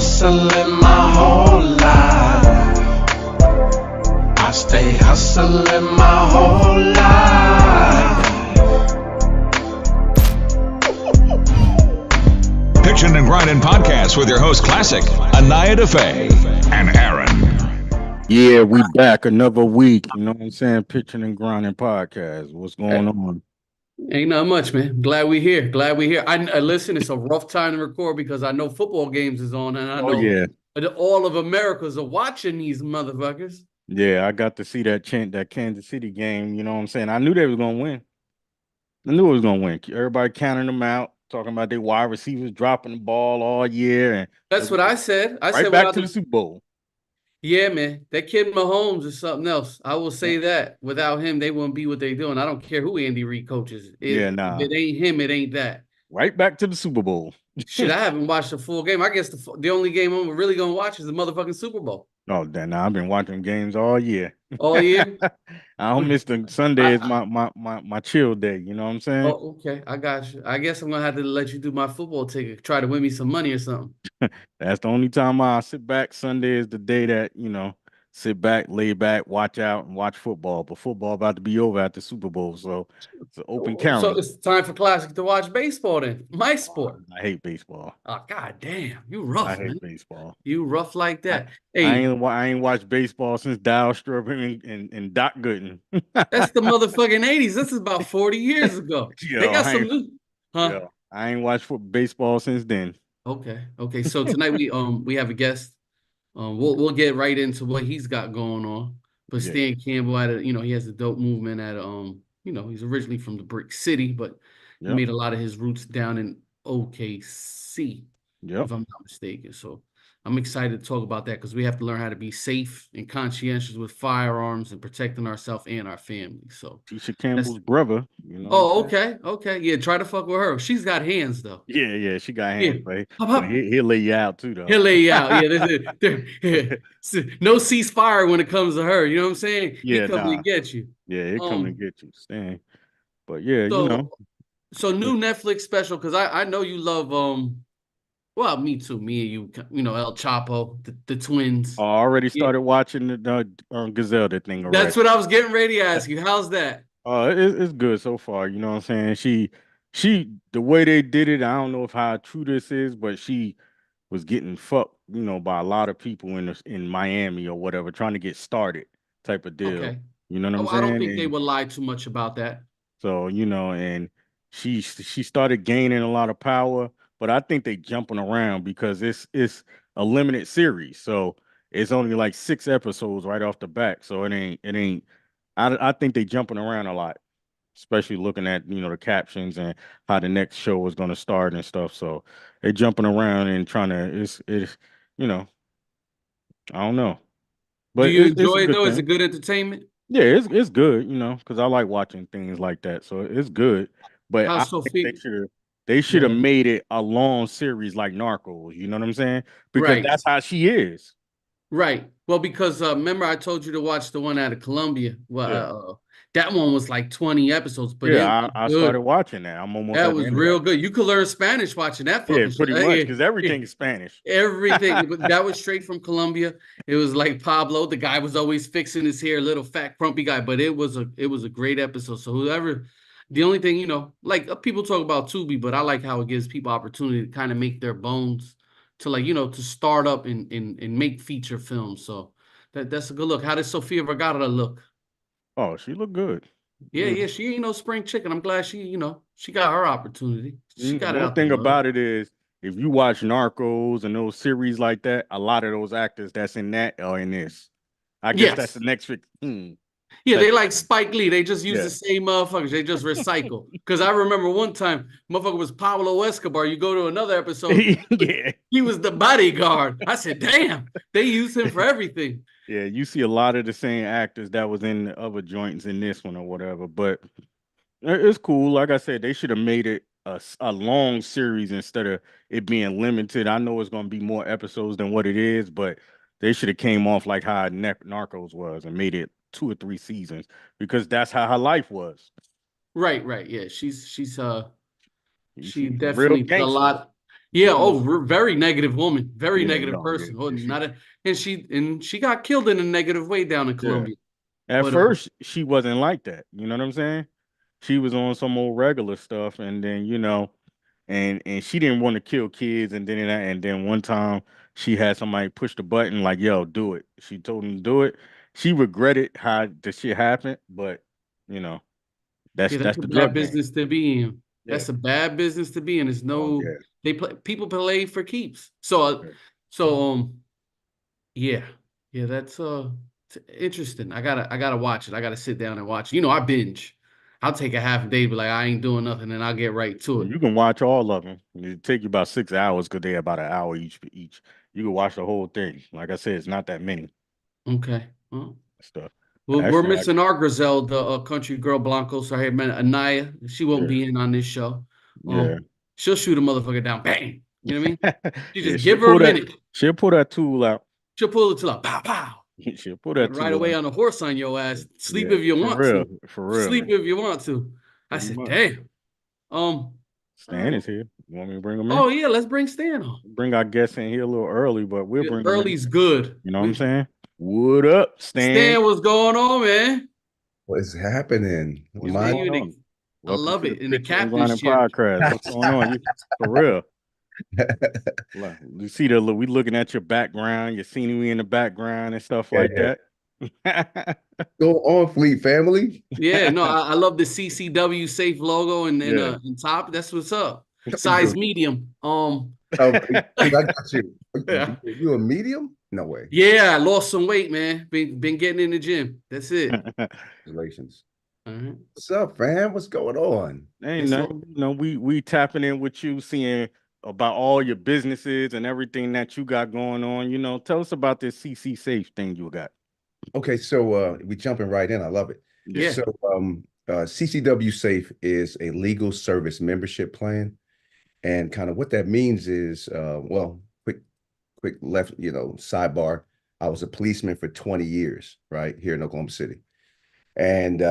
hustling my whole life. I stay hustling my whole life. Pitchin Grindnin podcast with your host Classic, ANAYA, DAFFE, and Aaron. Yeah, we back another week. You know what I'm saying? Pitchin Grindnin podcast. What's going on? Ain't not much, man. Glad we here. I listen. It's a rough time to record because I know football games is on, and I know all of Americans are watching these motherfuckers. Yeah, I got to see that Kansas City game. You know what I'm saying? I knew they was gonna win. I knew it was gonna win. Everybody counting them out, talking about their wide receivers dropping the ball all year, and that's what I said. I said back to the Super Bowl. Yeah, man. That kid Mahomes is something else. I will say that. Without him, they wouldn't be what they're doing. I don't care who Andy Reid coaches. If it ain't him, it ain't that. Right back to the Super Bowl. Shit, I haven't watched the full game. I guess the only game I'm really gonna watch is the motherfucking Super Bowl. Oh, then I've been watching games all year. All year? I don't miss the Sunday is my chill day. You know what I'm saying? Oh, okay. I got you. I guess I'm gonna have to let you do my football ticket. Try to win me some money or something. That's the only time I sit back. Sunday is the day that, sit back, lay back, watch out, and watch football. But football about to be over at the Super Bowl, so it's an open calendar. So it's time for Classic to watch baseball then. My sport. I hate baseball. Oh, god damn. You rough, I hate man. baseball. You rough like that. I ain't watched baseball since Dow Strubing and Doc Gooden. That's the motherfucking 80s. This is about 40 years ago. They got some new. Huh? I ain't watched baseball since then. Okay. So tonight we have a guest. We'll get right into what he's got going on. But Stan Campbell he has a dope movement at he's originally from the Brick City, but he made a lot of his roots down in OKC, if I'm not mistaken. So I'm excited to talk about that because we have to learn how to be safe and conscientious with firearms and protecting ourselves and our family. So Tisha Campbell's brother. Okay. Yeah, try to fuck with her. She's got hands though. Yeah, she got hands, but he'll lay you out too though. He'll lay you out. Yeah, no ceasefire when it comes to her. You know what I'm saying? Yeah, he coming to get you. Yeah, he coming to get you, Stan. But So new Netflix special because I know you love Well, me too. Me and you, El Chapo, the twins. I already started watching the Griselda thing already. That's what I was getting ready to ask you. How's that? It's good so far. You know what I'm saying? She the way they did it, I don't know how true this is, but she was getting fucked, by a lot of people in Miami or whatever, trying to get started type of deal. Okay. You know what I'm saying? I don't think they would lie too much about that. So, and she started gaining a lot of power. But I think they jumping around because it's a limited series, so it's only like 6 episodes right off the back. So it ain't. I think they jumping around a lot, especially looking at the captions and how the next show is going to start and stuff. So they jumping around and trying to. It's I don't know. But do you enjoy it though? Is it good entertainment? Yeah, it's good. Because I like watching things like that, so it's good. But I think they should have made it a long series like Narcos. You know what I'm saying? Because that's how she is. Right. Well, because remember I told you to watch the one out of Colombia. Well, that one was like 20 episodes. But I started watching that. I'm almost. That was real good. You could learn Spanish watching that. Yeah, pretty much because everything is Spanish. Everything that was straight from Colombia. It was like Pablo. The guy was always fixing his hair, little fat, crumpy guy. But it was a great episode. So whoever. The only thing, like people talk about Tubi, but I like how it gives people opportunity to kind of make their bones to to start up and make feature films. So that's a good look. How does Sofia Vergara look? Oh, she looked good. Yeah, she ain't no spring chicken. I'm glad she got her opportunity. She got One thing about it is if you watch Narcos and those series like that, a lot of those actors that's in that are in this. I guess that's the next thing. Yeah, they like Spike Lee. They just use the same motherfuckers. They just recycle. Because I remember one time, motherfucker was Pablo Escobar. You go to another episode, he was the bodyguard. I said, damn, they use him for everything. Yeah, you see a lot of the same actors that was in the other joints in this one or whatever. But it's cool. Like I said, they should have made it a long series instead of it being limited. I know it's going to be more episodes than what it is, but they should have came off like how Narcos was and made it 2 or 3 seasons because that's how her life was. Right. Yeah, she definitely put a lot. Yeah. Oh, very negative woman. Very Yeah, negative no, yeah, person. Oh, yeah, not a, and she got killed in a negative way down in yeah. Colombia. At But first, she wasn't like that. You know what I'm saying? She was on some old regular stuff, and then and she didn't want to kill kids, and then one time she had somebody push the button like, "Yo, do it." She told him to do it. She regretted how the shit happened, but you know yeah, that's that's a the bad drug game. business to be in. Yeah. That's a bad business to be in. There's Oh no yeah. people play for keeps. So yeah, yeah, that's interesting. I gotta watch it. I gotta sit down and watch. I binge. I'll take a half a day, but like I ain't doing nothing, and I'll get right to it. You can watch all of them. It take you about 6 hours because they're about an hour each. You can watch the whole thing. Like I said, it's not that many Okay. Well, stuff. we're Actually, missing our Grizel, the country girl Blanco. So I met Anaya. She won't yeah, be in on this show. yeah. She'll shoot a motherfucker down. Bang. You know what I mean? You Yeah, just give her a minute. she'll pull that tool out. She'll pull it to like pow pow. She'll pull that Right tool away out. on a horse on your ass. Sleep Yeah, if you want to. for real, Sleep man. if you want to. I Pretty said, much. damn. All Stan right. is here. You want me to bring him in? Oh yeah, let's bring Stan on. Bring our guest in here a little early, but we'll bring him in. Early's good. You know what I'm saying? What up, Stan? Stan, what's going on, man? What is happening? What's My going on? I Welcome love to the it. In the Pitchin captain's Grindnin chair. podcast. What's going on? For real. Look, you see we looking at your background, your scenery in the background and stuff like Yeah. that. Go on, Fleet family. Yeah, no, I love the CCW safe logo and then Yeah. in top. That's what's up. Size medium. I got you. Yeah. You a medium? No way. Yeah, I lost some weight, man. Been getting in the gym. That's it. Congratulations. All right. What's up, fam? What's going on? Ain't nothing. We tapping in with you, seeing about all your businesses and everything that you got going on. Tell us about this CC Safe thing you got. Okay, so we jumping right in. I love it. Yeah. So CCW Safe is a legal service membership plan. And kind of what that means is, well, quick left, sidebar. I was a policeman for 20 years, right, here in Oklahoma City. And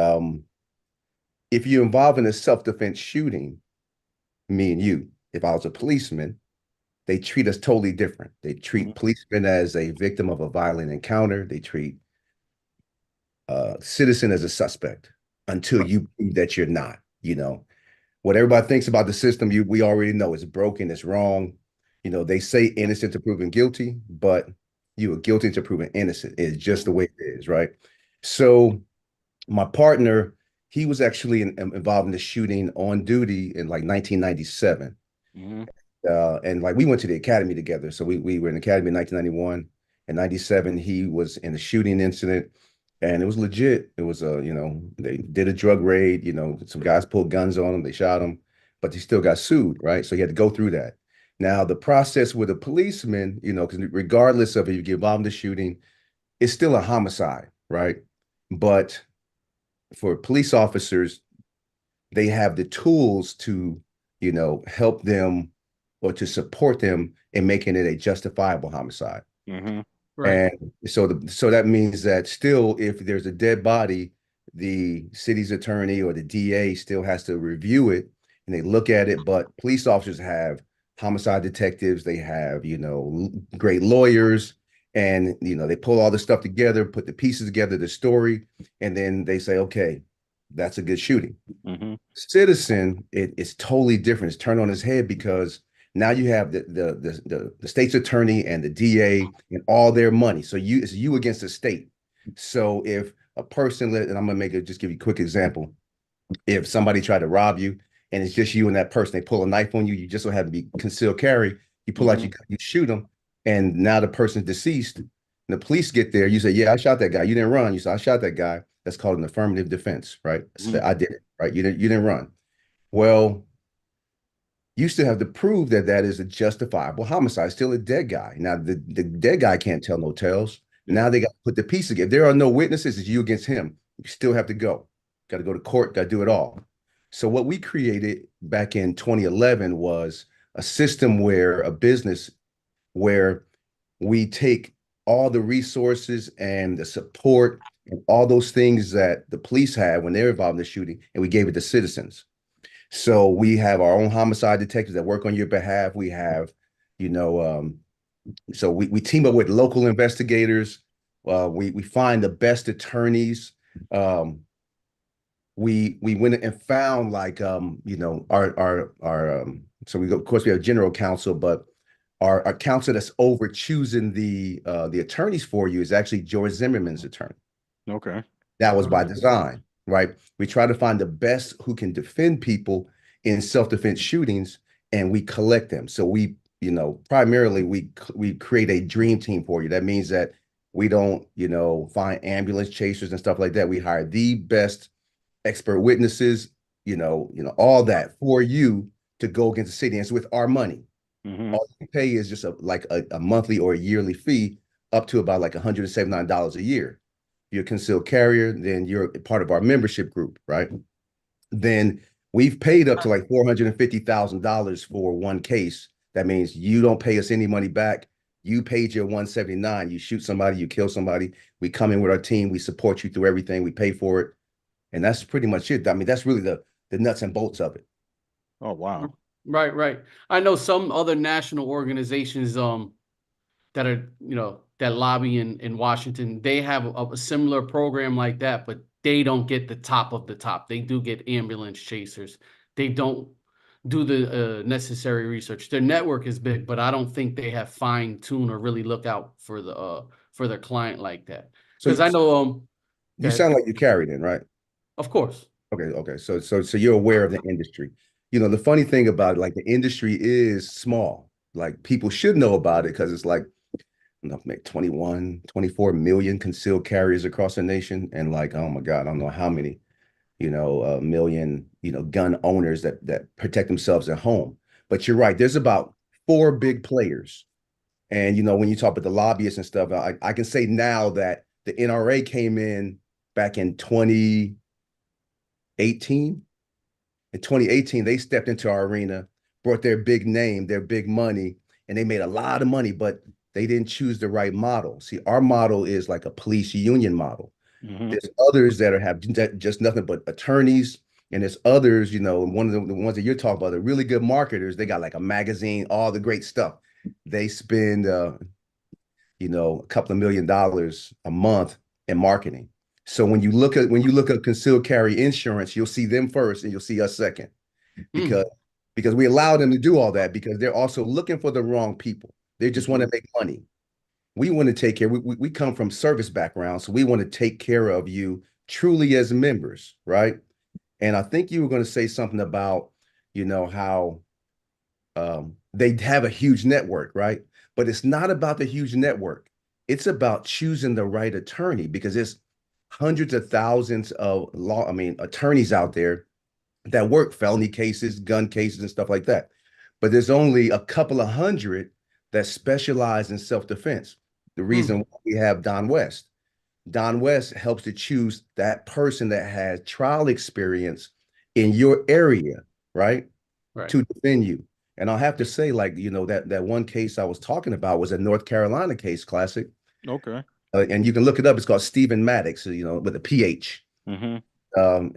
if you're involved in a self-defense shooting, me and you, if I was a policeman, they treat us totally different. They treat policemen as a victim of a violent encounter. They treat citizen as a suspect until you prove that you're not. What everybody thinks about the system, we already know it's broken, it's wrong. They say innocent to proven guilty, but you are guilty to proven innocent. It's just the way it is, right? So my partner, he was actually involved in the shooting on duty in like 1997. And like we went to the academy together. So we were in the academy in 1991. In 97, he was in a shooting incident. And it was legit. It was they did a drug raid, some guys pulled guns on him, they shot him, but he still got sued, right? So he had to go through that. Now, the process with a policeman, because regardless of if you get involved in the shooting, it's still a homicide, right? But for police officers, they have the tools to, help them or to support them in making it a justifiable homicide. Right. And so that means that still, if there's a dead body, the city's attorney or the DA still has to review it and they look at it. But police officers have homicide detectives, they have, great lawyers, and they pull all this stuff together, put the pieces together, the story, and then they say, okay, that's a good shooting. Citizen, it's totally different. It's turned on its head because now you have the state's attorney and the DA and all their money. So it's you against the state. So if a person, and I'm gonna just give you a quick example. If somebody tried to rob you and it's just you and that person, they pull a knife on you, you just don't have to be concealed carry. You pull out your gun, you shoot them, and now the person's deceased. And the police get there, you say, yeah, I shot that guy. You didn't run. You say, I shot that guy. That's called an affirmative defense, right? So I did it, right? You didn't run. Well, you still have to prove that is a justifiable homicide, still a dead guy. Now, the dead guy can't tell no tales. Now they got to put the pieces together. If there are no witnesses, it's you against him. You still have to go. Got to go to court, got to do it all. So what we created back in 2011 was a system where where we take all the resources and the support and all those things that the police had when they were involved in the shooting, and we gave it to citizens. So we have our own homicide detectives that work on your behalf. We have, you know, so we team up with local investigators. We find the best attorneys. We went and found like you know our so we go, of course we have general counsel, but our counsel that's over choosing the attorneys for you is actually George Zimmerman's attorney. Okay. That was by design, right? We try to find the best who can defend people in self-defense shootings, and we collect them. So we, you know, primarily we create a dream team for you. That means that we don't, you know, find ambulance chasers and stuff like that. We hire the best expert witnesses, all that for you to go against the city. And it's with our money. Mm-hmm. All you pay is just a monthly or a yearly fee up to about like $179 a year. If you're a concealed carrier, then you're part of our membership group, right? Then we've paid up to like $450,000 for one case. That means you don't pay us any money back. You paid your 179. You shoot somebody, you kill somebody. We come in with our team. We support you through everything. We pay for it. And that's pretty much it. I mean, that's really the nuts and bolts of it. Oh, wow. Right. I know some other national organizations that are, that lobby in Washington, they have a similar program like that, but they don't get the top of the top. They do get ambulance chasers. They don't do the necessary research. Their network is big, but I don't think they have fine-tuned or really look out for their client like that. Because I know you sound like you carried in, right? Of course. Okay. So you're aware of the industry. The funny thing about it, like the industry is small. Like people should know about it because it's like, make 24 million concealed carriers across the nation. And like, oh my God, I don't know how many, million, gun owners that protect themselves at home. But you're right. There's about 4 big players. And, when you talk about the lobbyists and stuff, I can say now that the NRA came in back in 2018. In 2018, they stepped into our arena, brought their big name, their big money, and they made a lot of money, but they didn't choose the right model. See, our model is like a police union model. Mm-hmm. There's others that have just nothing but attorneys, and there's others, one of the ones that you're talking about, the really good marketers, they got like a magazine, all the great stuff. They spend, a couple of $1 million a month in marketing. So when you look at concealed carry insurance, you'll see them first and you'll see us second, because we allow them to do all that because they're also looking for the wrong people. They just want to make money. We want to take care. We come from service background, so we want to take care of you truly as members, right? And I think you were going to say something about, how they have a huge network, right? But it's not about the huge network. It's about choosing the right attorney, because it's hundreds of thousands of attorneys out there that work felony cases, gun cases, and stuff like that. But there's only a couple of hundred that specialize in self-defense. The reason why we have Don West. Don West helps to choose that person that has trial experience in your area, right? To defend you. And I'll have to say, like, that one case I was talking about was a North Carolina case, Classic. Okay. And you can look it up. It's called Stephen Maddox, with a PH. Mm-hmm.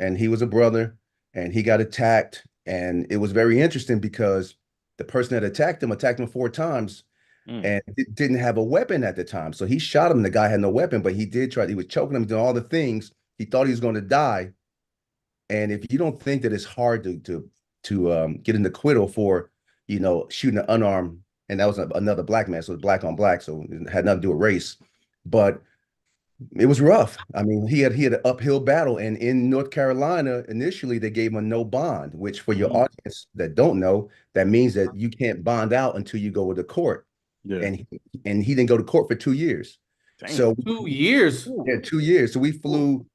And he was a brother, and he got attacked. And it was very interesting because the person that attacked him 4 times and didn't have a weapon at the time. So he shot him. The guy had no weapon, but he was choking him, doing all the things. He thought he was going to die. And if you don't think that it's hard to get an acquittal for, shooting an unarmed, and that was another black man, so it was black on black, so it had nothing to do with race. But it was rough. I mean, he had an uphill battle, and in North Carolina, initially they gave him a no bond, which for your audience that don't know, that means that you can't bond out until you go to court. Yeah. And he didn't go to court for 2 years. Dang. So 2 years. Yeah, 2 years. So we flew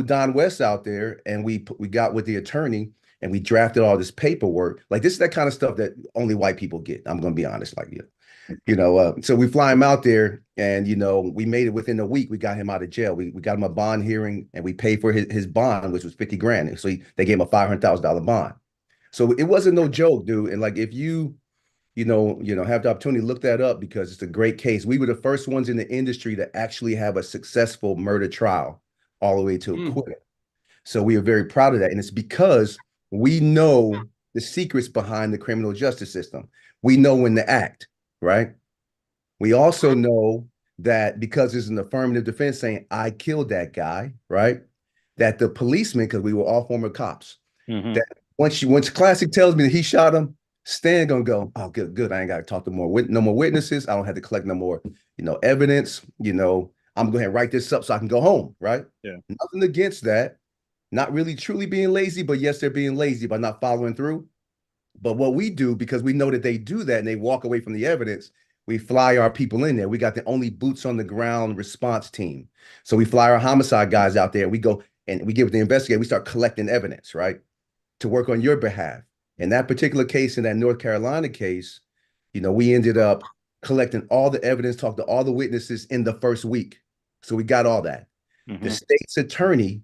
Don West out there, and we got with the attorney, and we drafted all this paperwork. Like, this is that kind of stuff that only white people get. I'm going to be honest, like, so we fly him out there, and, we made it within a week. We got him out of jail. We got him a bond hearing, and we paid for his bond, which was $50,000. So they gave him a $500,000 bond. So it wasn't no joke, dude. And like, if you have the opportunity to look that up, because it's a great case. We were the first ones in the industry to actually have a successful murder trial all the way to acquittal. So we are very proud of that. And it's because we know the secrets behind the criminal justice system. We know when to act, right? We also know that because it's an affirmative defense saying, I killed that guy, right? That the policeman, because we were all former cops, that once CLASSIK tells me that he shot him, Stan gonna go, oh, good. I ain't gotta talk to no more witnesses. I don't have to collect no more, evidence. I'm going to write this up so I can go home, right? Yeah. Nothing against that. Not really truly being lazy, but yes, they're being lazy by not following through. But what we do, because we know that they do that and they walk away from the evidence, we fly our people in there. We got the only boots on the ground response team. So we fly our homicide guys out there. We go and we get with the investigator. We start collecting evidence, right, to work on your behalf. In that particular case, in that North Carolina case, we ended up collecting all the evidence, talked to all the witnesses in the first week. So we got all that. The state's attorney,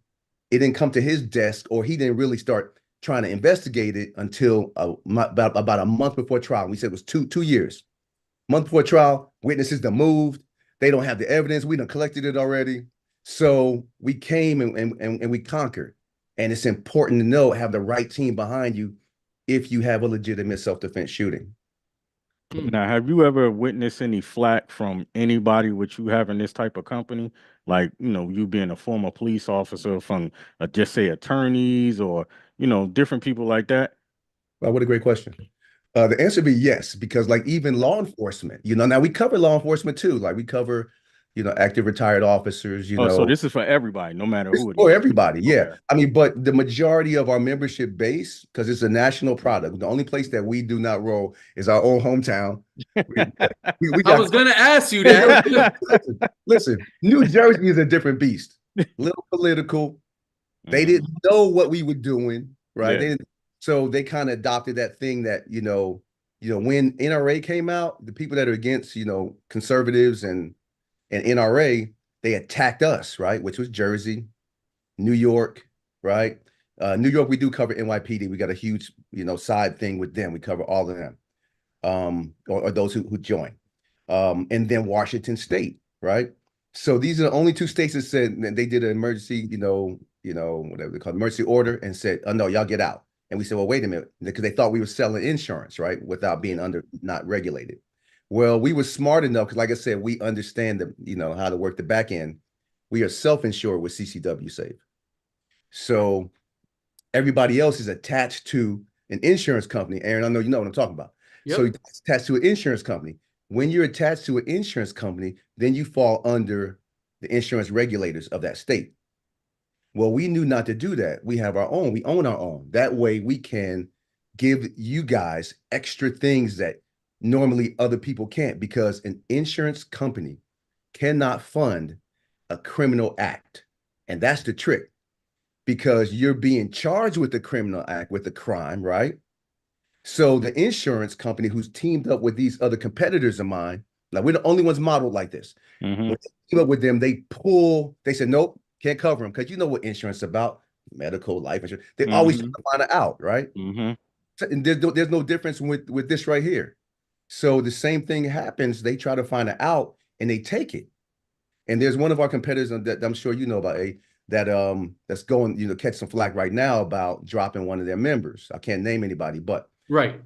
it didn't come to his desk, or he didn't really start trying to investigate it until about a month before trial. We said it was two years. Month before trial, witnesses that moved. They don't have the evidence. We done collected it already. So we came and we conquered. And it's important to have the right team behind you if you have a legitimate self-defense shooting. Now, have you ever witnessed any flack from anybody with you having this type of company? Like, you being a former police officer, from just say attorneys or, different people like that? Well, what a great question. The answer would be yes, because like even law enforcement, now we cover law enforcement too. Like we cover, active retired officers, So this is for everybody, no matter who it is. For everybody, yeah. Okay. I mean, but the majority of our membership base, because it's a national product, the only place that we do not roll is our own hometown. I was going to ask you that. Listen, New Jersey is a different beast. Little political. They didn't know what we were doing, right? Yeah. So they kind of adopted that thing that, when NRA came out, the people that are against, conservatives and NRA, they attacked us, right? Which was Jersey, New York, right? New York, we do cover NYPD. We got a huge, side thing with them. We cover all of them, or those who join. And then Washington State, right? So these are the only two states that said that they did an emergency, whatever they call it, emergency order, and said, oh, no, y'all get out. And we said, well, wait a minute, because they thought we were selling insurance, right? Without being not regulated. Well, we were smart enough, because like I said, we understand how to work the back end. We are self-insured with CCW Safe. So everybody else is attached to an insurance company. Aaron, I know you know what I'm talking about. Yep. So it's attached to an insurance company. When you're attached to an insurance company, then you fall under the insurance regulators of that state. Well, we knew not to do that. We have our own. We own our own. That way we can give you guys extra things that normally other people can't, because an insurance company cannot fund a criminal act. And that's the trick, because you're being charged with the criminal act, with the crime, right? So the insurance company, who's teamed up with these other competitors of mine, like we're the only ones modeled like this. When they team up with them, they said, nope, can't cover them, because you know what insurance is about, medical, life insurance. They always try to find it out, right? And there's no difference with this right here. So the same thing happens. They try to find it out and they take it. And there's one of our competitors that I'm sure you know about, that's going, catch some flack right now about dropping one of their members. I can't name anybody, but right.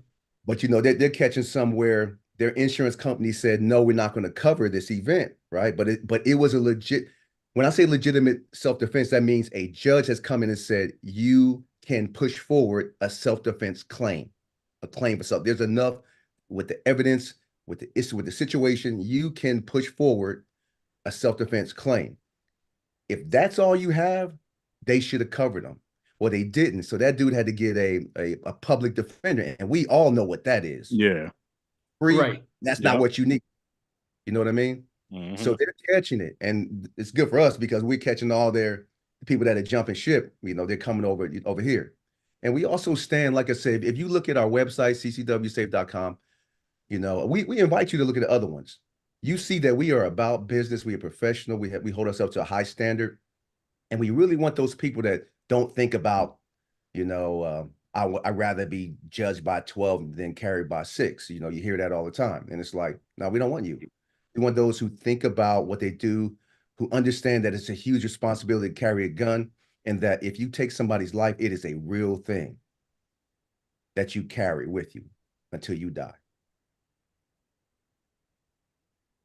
But they're catching somewhere. Their insurance company said, no, we're not going to cover this event, right? But it was a legit. When I say legitimate self-defense, that means a judge has come in and said, you can push forward a self-defense claim, a claim for self. There's enough with the evidence, with the issue, with the situation, you can push forward a self-defense claim. If that's all you have, they should have covered them. Well, they didn't. So that dude had to get a public defender. And we all know what that is. Yeah. Free. Right. That's not what you need. You know what I mean? So they're catching it. And it's good for us, because we're catching all the people that are jumping ship. They're coming over here. And we also stand, like I said, if you look at our website, ccwsafe.com, we invite you to look at the other ones. You see that we are about business. We are professional. We hold ourselves to a high standard. And we really want those people that don't think about, I'd rather be judged by 12 than carried by 6. You hear that all the time. And it's like, no, we don't want you. We want those who think about what they do, who understand that it's a huge responsibility to carry a gun, and that if you take somebody's life, it is a real thing. that you carry with you until you die.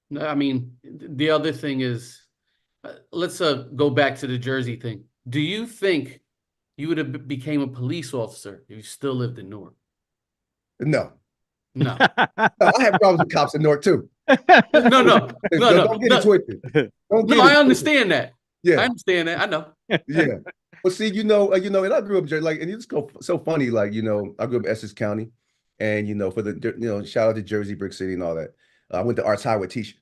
No, I mean, the other thing is, let's go back to the Jersey thing. Do you think you would have became a police officer if you still lived in Newark? No. No. No, I have problems with cops in Newark too. No. Don't get it twisted. No, I understand that. Yeah. I understand that. I know. Yeah. Well, see, and I grew up in Jersey, like, and it's so funny, like, I grew up in Essex County, and for the, shout out to Jersey, Brick City, and all that. I went to Arts Highway teaching,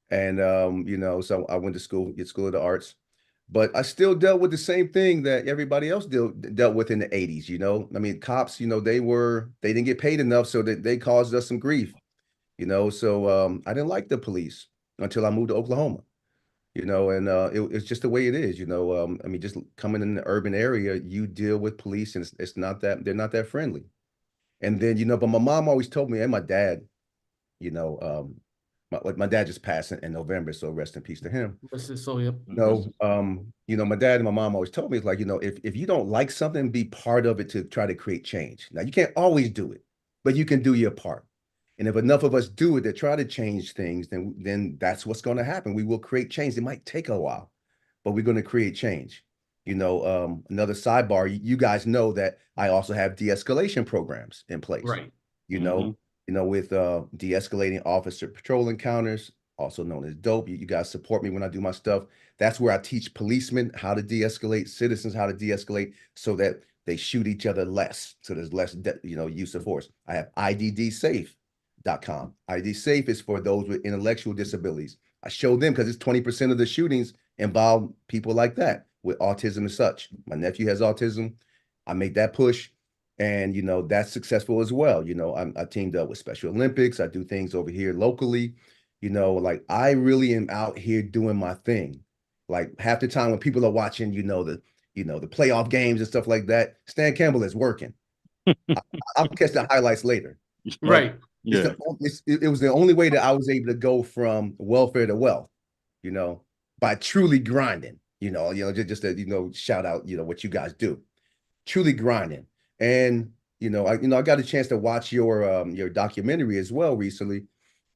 and so I went to school, School of the Arts, but I still dealt with the same thing that everybody else dealt with in the 80s. I mean, cops, they didn't get paid enough, so that they caused us some grief, so I didn't like the police until I moved to Oklahoma. And it's just the way it is. I mean, just coming in the urban area, you deal with police, and it's not that they're not that friendly. And then, but my mom always told me, and my dad, my dad just passed in November, so rest in peace to him. So, yep. My dad and my mom always told me, it's like, if you don't like something, be part of it to try to create change. Now, you can't always do it, but you can do your part. And if enough of us do it to try to change things, then that's what's going to happen. We will create change. It might take a while, but we're going to create change. Another sidebar, you guys know that I also have de-escalation programs in place. Right. With de-escalating officer patrol encounters, also known as DOPE. You guys support me when I do my stuff. That's where I teach policemen how to de-escalate, citizens how to de-escalate, so that they shoot each other less, so there's less use of force. I have IDDSafe.com. ID Safe is for those with intellectual disabilities. I show them because it's 20% of the shootings involve people like that with autism and such. My nephew has autism. I make that push, and that's successful as well. I teamed up with Special Olympics. I do things over here locally. Like, I really am out here doing my thing. Like, half the time when people are watching, the playoff games and stuff like that, Stan Campbell is working. I'll catch the highlights later. Right. Yeah. It was the only way that I was able to go from welfare to wealth, by truly grinding, just to, shout out, what you guys do, truly grinding. And, I got a chance to watch your documentary as well recently.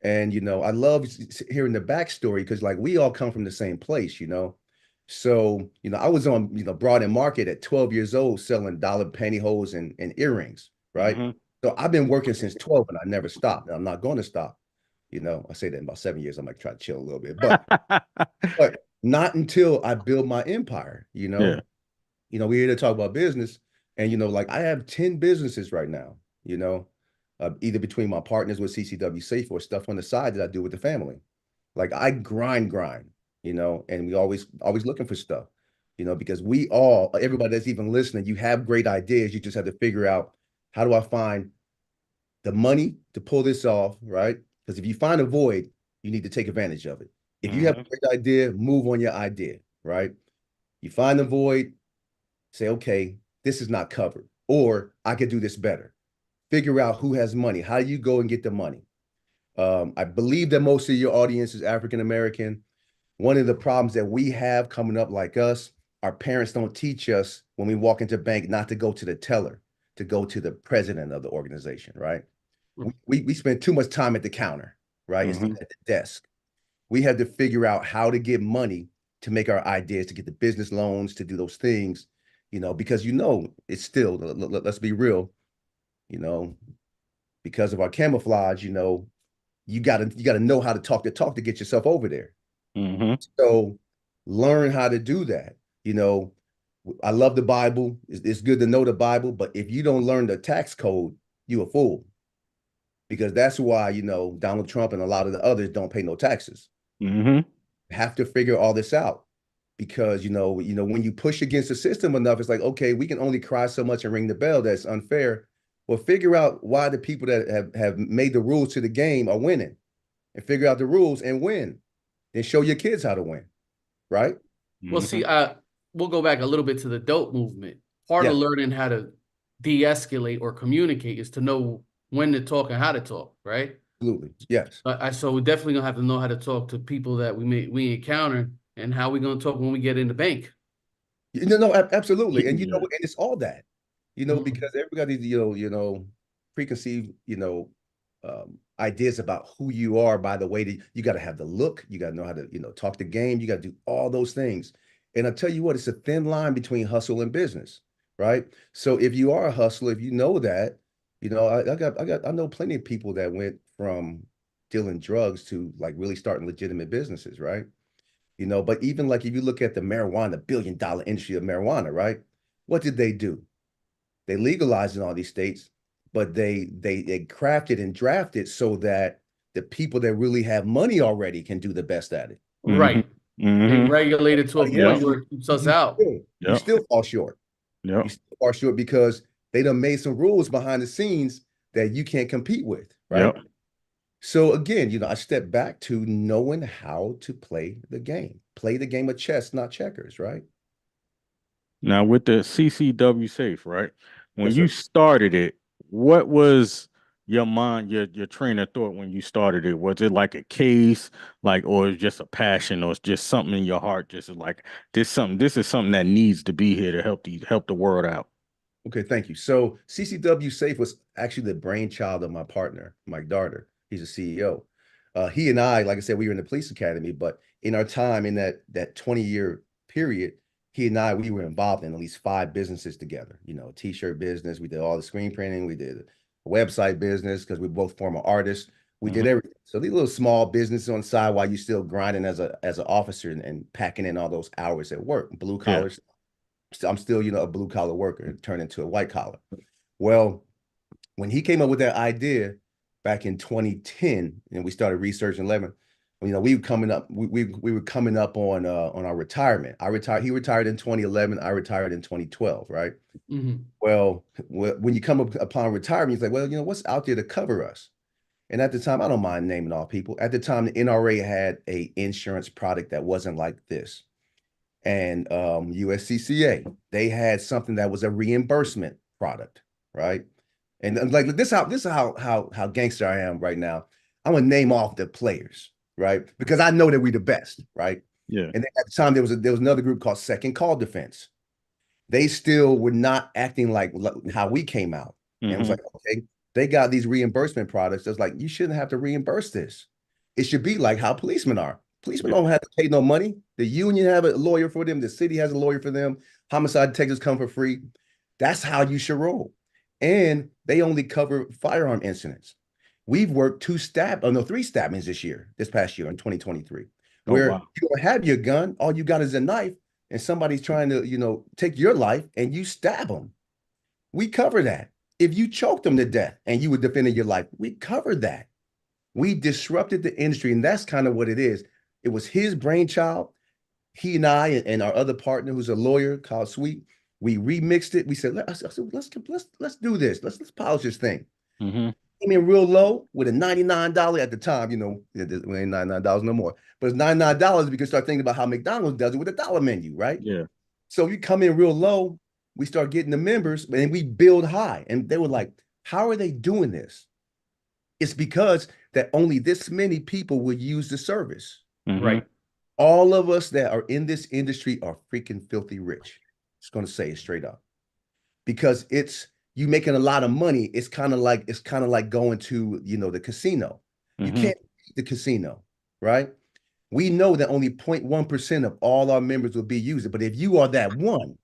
And, I love hearing the backstory, because, like, we all come from the same place, So, I was on, Broad and Market at 12 years old, selling dollar pantyhose and earrings, right? Mm-hmm. So I've been working since 12, and I never stopped. And I'm not going to stop. I say that in about 7 years, I might try to chill a little bit, but not until I build my empire. Yeah. We're here to talk about business, and like, I have 10 businesses right now. Either between my partners with CCW Safe or stuff on the side that I do with the family. Like, I grind, and we always looking for stuff. Because everybody that's even listening, you have great ideas. You just have to figure out, how do I find the money to pull this off, right? Because if you find a void, you need to take advantage of it. If you have a great idea, move on your idea, right? You find the void, say, okay, this is not covered, or I could do this better. Figure out who has money. How do you go and get the money? I believe that most of your audience is African-American. One of the problems that we have coming up like us, our parents don't teach us when we walk into a bank not to go to the teller, to go to the president of the organization, right? We spend too much time at the counter, right? Instead at the desk. We have to figure out how to get money to make our ideas, to get the business loans, to do those things, because it's still, let's be real, because of our camouflage, you gotta know how to talk to get yourself over there. So learn how to do that. I love the Bible. It's good to know the Bible, but if you don't learn the tax code, you a fool. Because that's why, Donald Trump and a lot of the others don't pay no taxes. Have to figure all this out, because, when you push against the system enough, it's like, okay, we can only cry so much and ring the bell. That's unfair. Well, figure out why the people that have made the rules to the game are winning, and figure out the rules and win. Then show your kids how to win, right? Well, see, we'll go back a little bit to the dope movement. Part of learning how to de-escalate or communicate is to know when to talk and how to talk, right? Absolutely, yes. So we're definitely gonna have to know how to talk to people that we encounter, and how we're gonna talk when we get in the bank. No, absolutely. And and it's all that. because everybody, preconceived, ideas about who you are by the way that you got to have the look, you got to know how to, talk the game, you got to do all those things. And I tell you what, it's a thin line between hustle and business, right? So if you are a hustler, if you know that, I know plenty of people that went from dealing drugs to like really starting legitimate businesses, right? But even like if you look at the marijuana, billion-dollar industry of marijuana, right? What did they do? They legalized in all these states, but they crafted and drafted so that the people that really have money already can do the best at it. Right. They regulate it to a point where it keeps us out. You still fall short. You still fall short because they done made some rules behind the scenes that you can't compete with, right? So again, I step back to knowing how to play the game of chess, not checkers, right? Now with the CCW safe, right? When Yes, you sir. started it, what was your train of thought when you started it? Was it like a case, or it's just a passion, or it's just something in your heart, just like this is something that needs to be here to help the world out? Okay, thank you. So CCW Safe was actually the brainchild of my partner, Mike Darter. He's a CEO. He and I, like I said, we were in the police academy, but in our time in that 20-year period, he and I, we were involved in at least 5 businesses together. T-shirt business. We did all the screen printing. We did a website business because we both former artists. We did everything. So these little small businesses on the side while you still grinding as an officer and packing in all those hours at work, blue collars. I'm still, a blue collar worker and turned into a white collar. Well, when he came up with that idea back in 2010, and we started researching 11, we were coming up, we were coming up on our retirement. He retired in 2011. I retired in 2012, right? Well, when you come up upon retirement, you're like, well, what's out there to cover us? And at the time, I don't mind naming all people. At the time, the NRA had a insurance product that wasn't like this. And USCCA, they had something that was a reimbursement product, right? And like this is how gangster I am right now. I'm gonna name off the players, right? Because I know that we're the best, right? Yeah. And then at the time there was another group called Second Call Defense. They still were not acting like how we came out. And it was like, okay, they got these reimbursement products. That's like, you shouldn't have to reimburse this. It should be like how policemen are. Policemen don't have to pay no money. The union have a lawyer for them. The city has a lawyer for them. Homicide detectives come for free. That's how you should roll. And they only cover firearm incidents. We've worked 3 stabbings this past year in 2023, where you don't have your gun. All you got is a knife and somebody's trying to, take your life and you stab them. We cover that. If you choked them to death and you were defending your life, we covered that. We disrupted the industry, and that's kind of what it is. It was his brainchild. He and I and our other partner, who's a lawyer called Sweet, we remixed it. We said, let's do this. Let's polish this thing. Came in real low with a $99 at the time. It ain't $99 no more, but it's $99. We can start thinking about how McDonald's does it with a dollar menu, right? Yeah. So you come in real low, we start getting the members, and we build high. And they were like, how are they doing this? It's because that only this many people would use the service. Right. All of us that are in this industry are freaking filthy rich. Just going to say it straight up, because it's you making a lot of money. It's kind of like going to the casino. You can't beat the casino, right? We know that only 0.1% of all our members will be using, but if you are that one,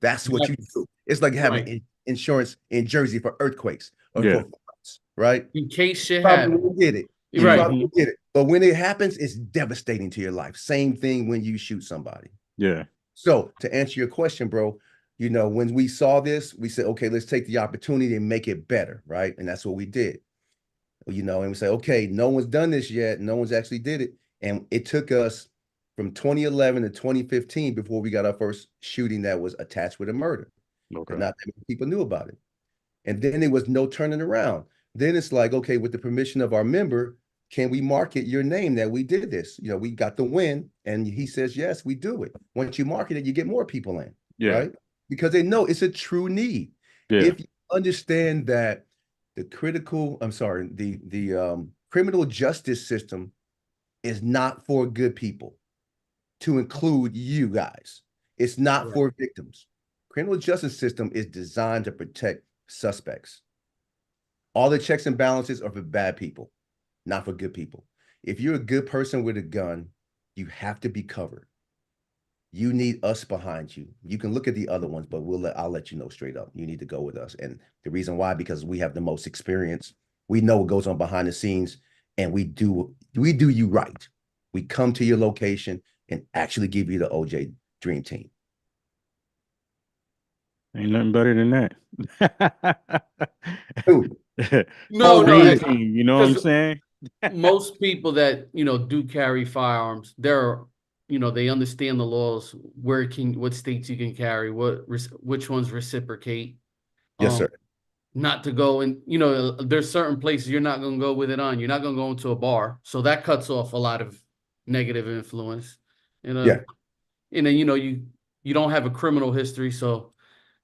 that's what you do. It's like having insurance in Jersey for earthquakes or for floods, right? In case shit Probably happens. won't get it. You probably won't get it. But when it happens, it's devastating to your life. Same thing when you shoot somebody. Yeah. So to answer your question, bro, when we saw this, we said, okay, let's take the opportunity and make it better, right? And that's what we did. And we say, okay, no one's done this yet. No one's actually did it. And it took us from 2011 to 2015 before we got our first shooting that was attached with a murder. Okay. But not that many people knew about it. And then there was no turning around. Then it's like, okay, with the permission of our member, can we market your name that we did this? We got the win. And he says, yes, we do it. Once you market it, you get more people in, right? Because they know it's a true need. Yeah. If you understand that the criminal justice system is not for good people, to include you guys. It's not for victims. criminal justice system is designed to protect suspects. All the checks and balances are for bad people, not for good people. If you're a good person with a gun, you have to be covered. You need us behind you. You can look at the other ones, but I'll let you know straight up. You need to go with us. And the reason why, because we have the most experience. We know what goes on behind the scenes, and we do you right. We come to your location and actually give you the OJ Dream Team. Ain't nothing better than that. Dude, No, Dream team, you know what I'm 'cause saying? most people that do carry firearms, they understand the laws, what states you can carry, which ones reciprocate. yes, sir. Not to go and there's certain places you're not going to go with it on. You're not going to go into a bar, so that cuts off a lot of negative influence. Yeah. And then you don't have a criminal history, so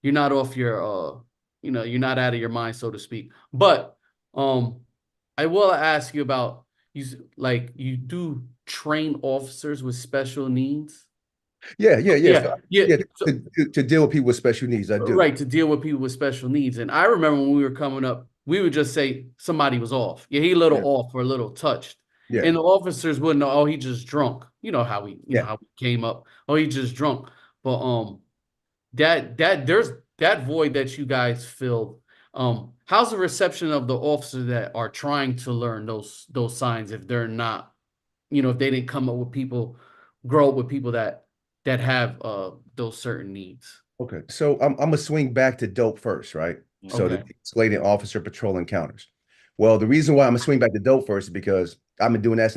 you're not off your you're not out of your mind, so to speak. But I will ask you about you do train officers with special needs. Yeah. So, To deal with people with special needs, I do. right, to deal with people with special needs. And I remember when we were coming up, we would just say somebody was off. Yeah, he a little off or a little touched. Yeah. And the officers wouldn't know, oh, he just drunk. You know how we how we came up. Oh, he just drunk. But there's that void that you guys filled. How's the reception of the officers that are trying to learn those signs if they're not, if they didn't come up with grow up with people that have those certain needs? Okay, so I'm gonna swing back to dope first, right? So the escalating officer patrol encounters. Well, the reason why I'm gonna swing back to dope first is because I've been doing that.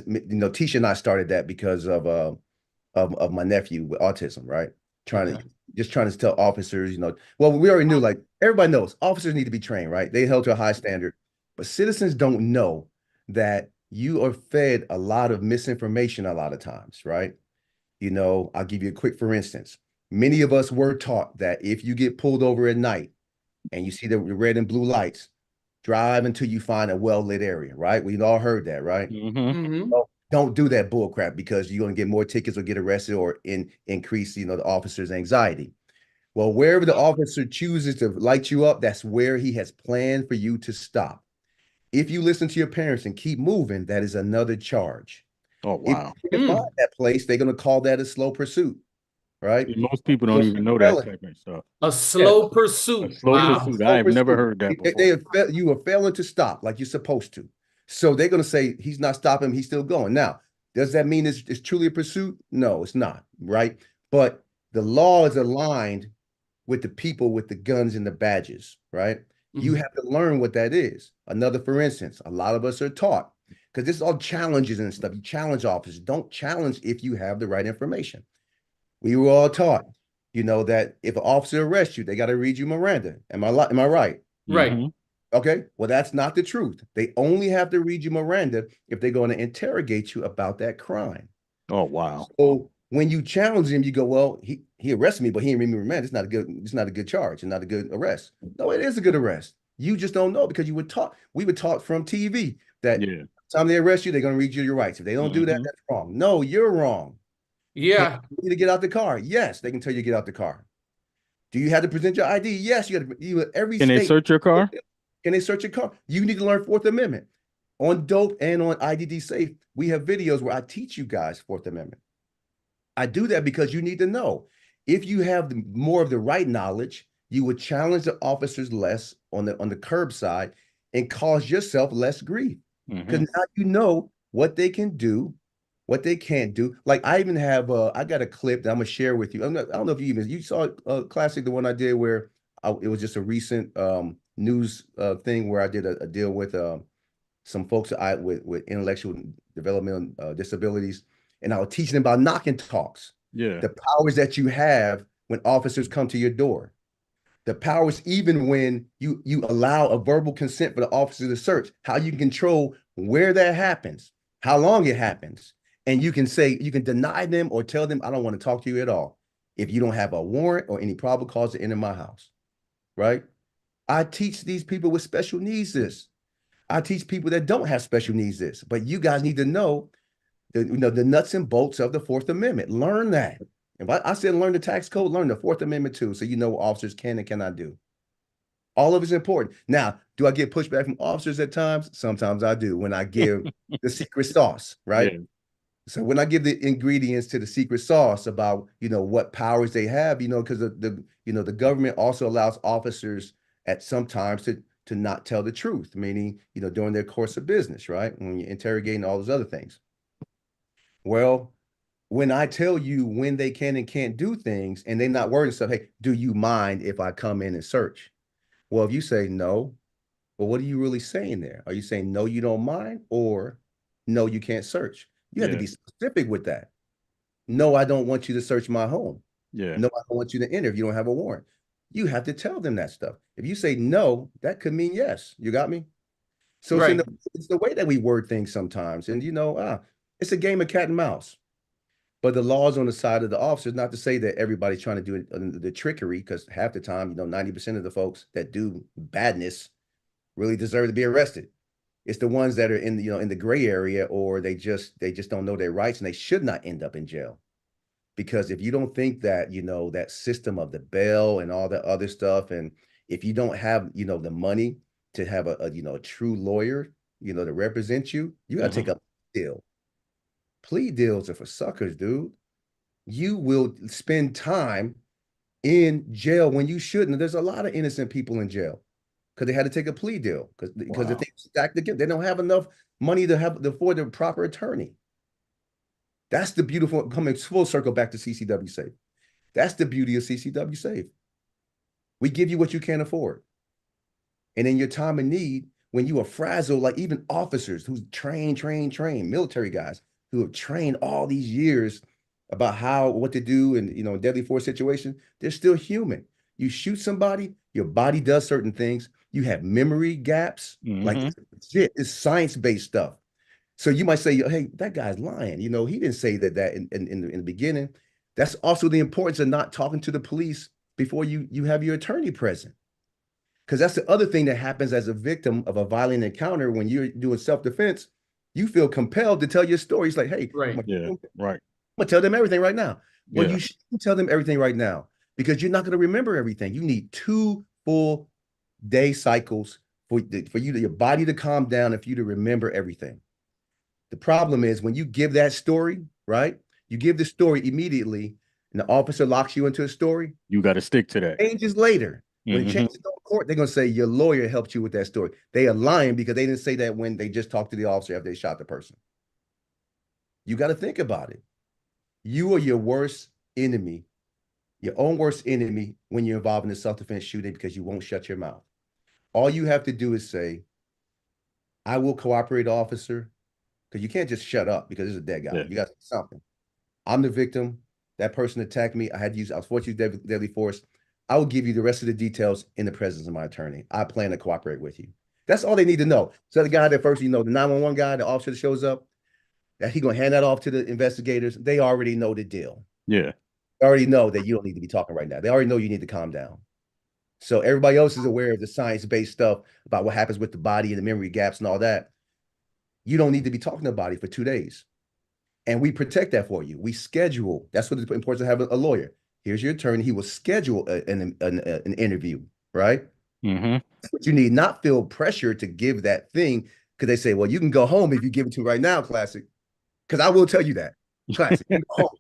Tisha and I started that because of my nephew with autism, right? Trying to tell officers, well, we already knew, like everybody knows, officers need to be trained, right? They held to a high standard, but citizens don't know that you are fed a lot of misinformation a lot of times, right? I'll give you a quick, for instance. Many of us were taught that if you get pulled over at night and you see the red and blue lights, drive until you find a well-lit area, right? We've all heard that, right? Well, don't do that bull crap, because you're going to get more tickets or get arrested or increase, the officer's anxiety. Well, wherever the officer chooses to light you up, that's where he has planned for you to stop. If you listen to your parents and keep moving, that is another charge. Oh, wow. If you find that place, they're going to call that a slow pursuit, right? Most people don't even know that type of stuff. A slow pursuit. A slow pursuit. I have never heard that before. You are failing to stop like you're supposed to. So they're going to say, he's not stopping, he's still going. Now, does that mean it's truly a pursuit? No, it's not, right? But the law is aligned with the people with the guns and the badges, right? You have to learn what that is. Another, for instance, a lot of us are taught, because this is all challenges and stuff. You challenge officers. Don't challenge if you have the right information. We were all taught, that if an officer arrests you, they got to read you Miranda. Am I right? Right. Okay. Well, that's not the truth. They only have to read you Miranda if they're going to interrogate you about that crime. Oh, wow. So when you challenge him, you go, well, he arrested me, but he didn't read me Miranda. It's not a good charge and not a good arrest. No, it is a good arrest. You just don't know, because we were taught from TV that time they arrest you, they're going to read you your rights. If they don't do that, that's wrong. No, you're wrong. Yeah. You need to get out the car. Yes, they can tell you to get out the car. Do you have to present your ID? Yes, you got to. Can they search your car? Can they search your car? You need to learn Fourth Amendment. On dope and on IDD Safe, we have videos where I teach you guys Fourth Amendment. I do that because you need to know. If you have more of the right knowledge, you would challenge the officers less on the curbside and cause yourself less grief. Because now you know what they can do, what they can't do. Like, I even have I got a clip that I'm gonna share with you. I don't know if you saw Classic, the one I did where it was just a recent news thing where I did a deal with some folks with intellectual developmental disabilities, and I was teaching them about knock and talks. Yeah. The powers that you have when officers come to your door. The powers even when you allow a verbal consent for the officer to search, how you can control where that happens, how long it happens. And you can deny them or tell them, I don't want to talk to you at all, if you don't have a warrant or any probable cause to enter my house, right? I teach these people with special needs this. I teach people that don't have special needs this. But you guys need to know the nuts and bolts of the Fourth Amendment. Learn that. If I said learn the tax code, learn the Fourth Amendment too, so you know what officers can and cannot do. All of it's important. Now, do I get pushback from officers at times? Sometimes I do when I give the secret sauce, right? Yeah. So when I give the ingredients to the secret sauce about, what powers they have, because the government also allows officers at some times to not tell the truth, meaning, during their course of business, right? When you're interrogating all those other things. Well, when I tell you when they can and can't do things and they're not worried and stuff, hey, do you mind if I come in and search? Well, if you say no, well, what are you really saying there? Are you saying no, you don't mind, or no, you can't search? You have to be specific with that. No, I don't want you to search my home. Yeah. No, I don't want you to enter if you don't have a warrant. You have to tell them that stuff. If you say no, that could mean yes. You got me? So it's the way that we word things sometimes. And, it's a game of cat and mouse. But the law's on the side of the officers, not to say that everybody's trying to do the trickery, because half the time, 90% of the folks that do badness really deserve to be arrested. It's the ones that are in the gray area, or they just don't know their rights, and they should not end up in jail. Because if you don't think that, that system of the bail and all that other stuff, and if you don't have, the money to have a true lawyer, to represent you, you got to take a deal. Plea deals are for suckers, dude. You will spend time in jail when you shouldn't. There's a lot of innocent people in jail because they had to take a plea deal because if they stack the, they don't have enough money to afford a proper attorney. That's the beautiful, coming full circle back to CCW Safe. That's the beauty of CCW Safe. We give you what you can't afford. And in your time of need, when you are frazzled, like even officers who's trained, military guys who have trained all these years about what to do in deadly force situation, they're still human. You shoot somebody, your body does certain things. You have memory gaps. Like it's science-based stuff. So you might say, hey, that guy's lying. He didn't say that in the beginning. That's also the importance of not talking to the police before you have your attorney present. Because that's the other thing that happens as a victim of a violent encounter. When you're doing self-defense, you feel compelled to tell your story. It's like, hey, I'm gonna tell them everything right now. Well, you shouldn't tell them everything right now because you're not going to remember everything. You need 2 full day cycles for your body to calm down and for you to remember everything. The problem is when you give that story, right? You give the story immediately and the officer locks you into a story. You got to stick to that. Changes later. When it changes in court, they're going to say your lawyer helped you with that story. They are lying because they didn't say that when they just talked to the officer after they shot the person. You got to think about it. You are your worst enemy, your own worst enemy when you're involved in a self-defense shooting because you won't shut your mouth. All you have to do is say, I will cooperate, officer, because you can't just shut up because there's a dead guy. You got to say something. I'm the victim. That person attacked me. I was forced to use deadly force. I will give you the rest of the details in the presence of my attorney. I plan to cooperate with you. That's all they need to know. So the guy that first, the 911 guy, the officer that shows up, that he's going to hand that off to the investigators. They already know the deal. Yeah. They already know that you don't need to be talking right now. They already know you need to calm down. So everybody else is aware of the science-based stuff about what happens with the body and the memory gaps and all that. You don't need to be talking about it for 2 days. And we protect that for you. We schedule. That's what it's important to have a lawyer. Here's your attorney. He will schedule an interview, right? But you need not feel pressure to give that thing because they say, well, you can go home if you give it to right now, Classic. Because I will tell you that. Classic. You can go home.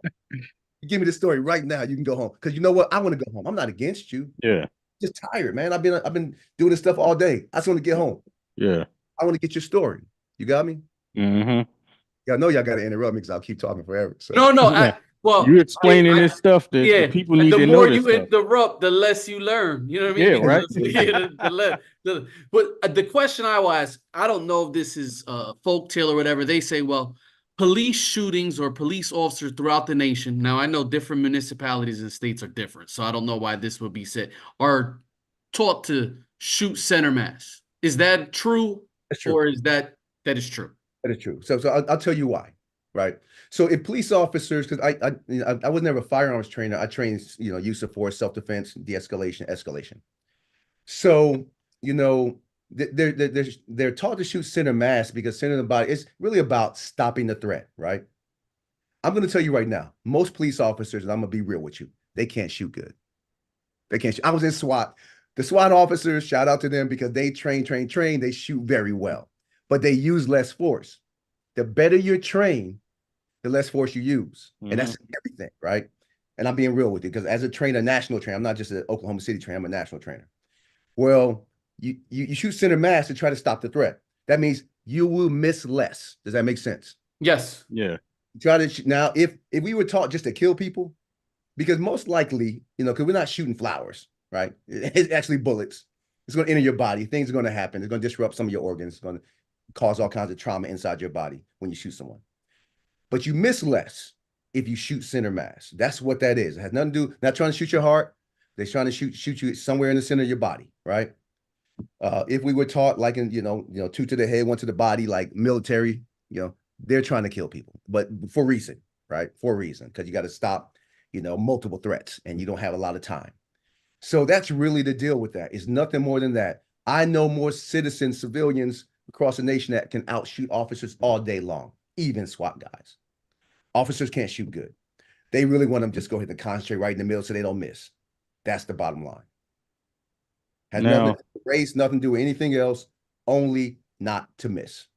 You give me the story right now. You can go home. Because you know what? I want to go home. I'm not against you. Yeah. Just tired, man. I've been doing this stuff all day. I just want to get home. Yeah. I want to get your story. You got me? Y'all know y'all got to interrupt me because I'll keep talking forever. So. No. Well, you explaining this stuff that the people need to know. The more you interrupt, the less you learn. You know what I mean? Yeah, right. But the question I will ask, I don't know if this is folktale or whatever. They say, well, police shootings or police officers throughout the nation. Now, I know different municipalities and states are different, so I don't know why this would be said. Are taught to shoot center mass. Is that true? That's true. Or is that is true? That is true. So I'll tell you why. Right. So if police officers, because I was never a firearms trainer, I trained, use of force, self-defense, de-escalation, escalation. So, they're taught to shoot center mass because center of the body is really about stopping the threat, right? I'm going to tell you right now, most police officers, and I'm going to be real with you, they can't shoot good. They can't shoot. I was in SWAT. The SWAT officers, shout out to them because they train. They shoot very well, but they use less force. The better you're trained, the less force you use. And that's everything, right? And I'm being real with you because as a trainer, national trainer, I'm not just an Oklahoma City trainer, I'm a national trainer. Well, you shoot center mass to try to stop the threat. That means you will miss less. Does that make sense? Yes. Yeah. Try to shoot. Now, if we were taught just to kill people, because most likely, because we're not shooting flowers, right? It's actually bullets. It's going to enter your body. Things are going to happen. It's going to disrupt some of your organs. It's going to cause all kinds of trauma inside your body when you shoot someone. But you miss less if you shoot center mass. That's what that is. It has nothing to do, not trying to shoot your heart. They're trying to shoot you somewhere in the center of your body, right? If we were taught like in, two to the head, one to the body, like military, they're trying to kill people, but for reason, right? For a reason, because you got to stop, multiple threats and you don't have a lot of time. So that's really the deal with that. It's nothing more than that. I know more citizens, civilians across the nation that can outshoot officers all day long, even SWAT guys. Officers can't shoot good. They really want them just go ahead and concentrate right in the middle so they don't miss. That's the bottom line. Has nothing to do with race, nothing to do with anything else, only not to miss.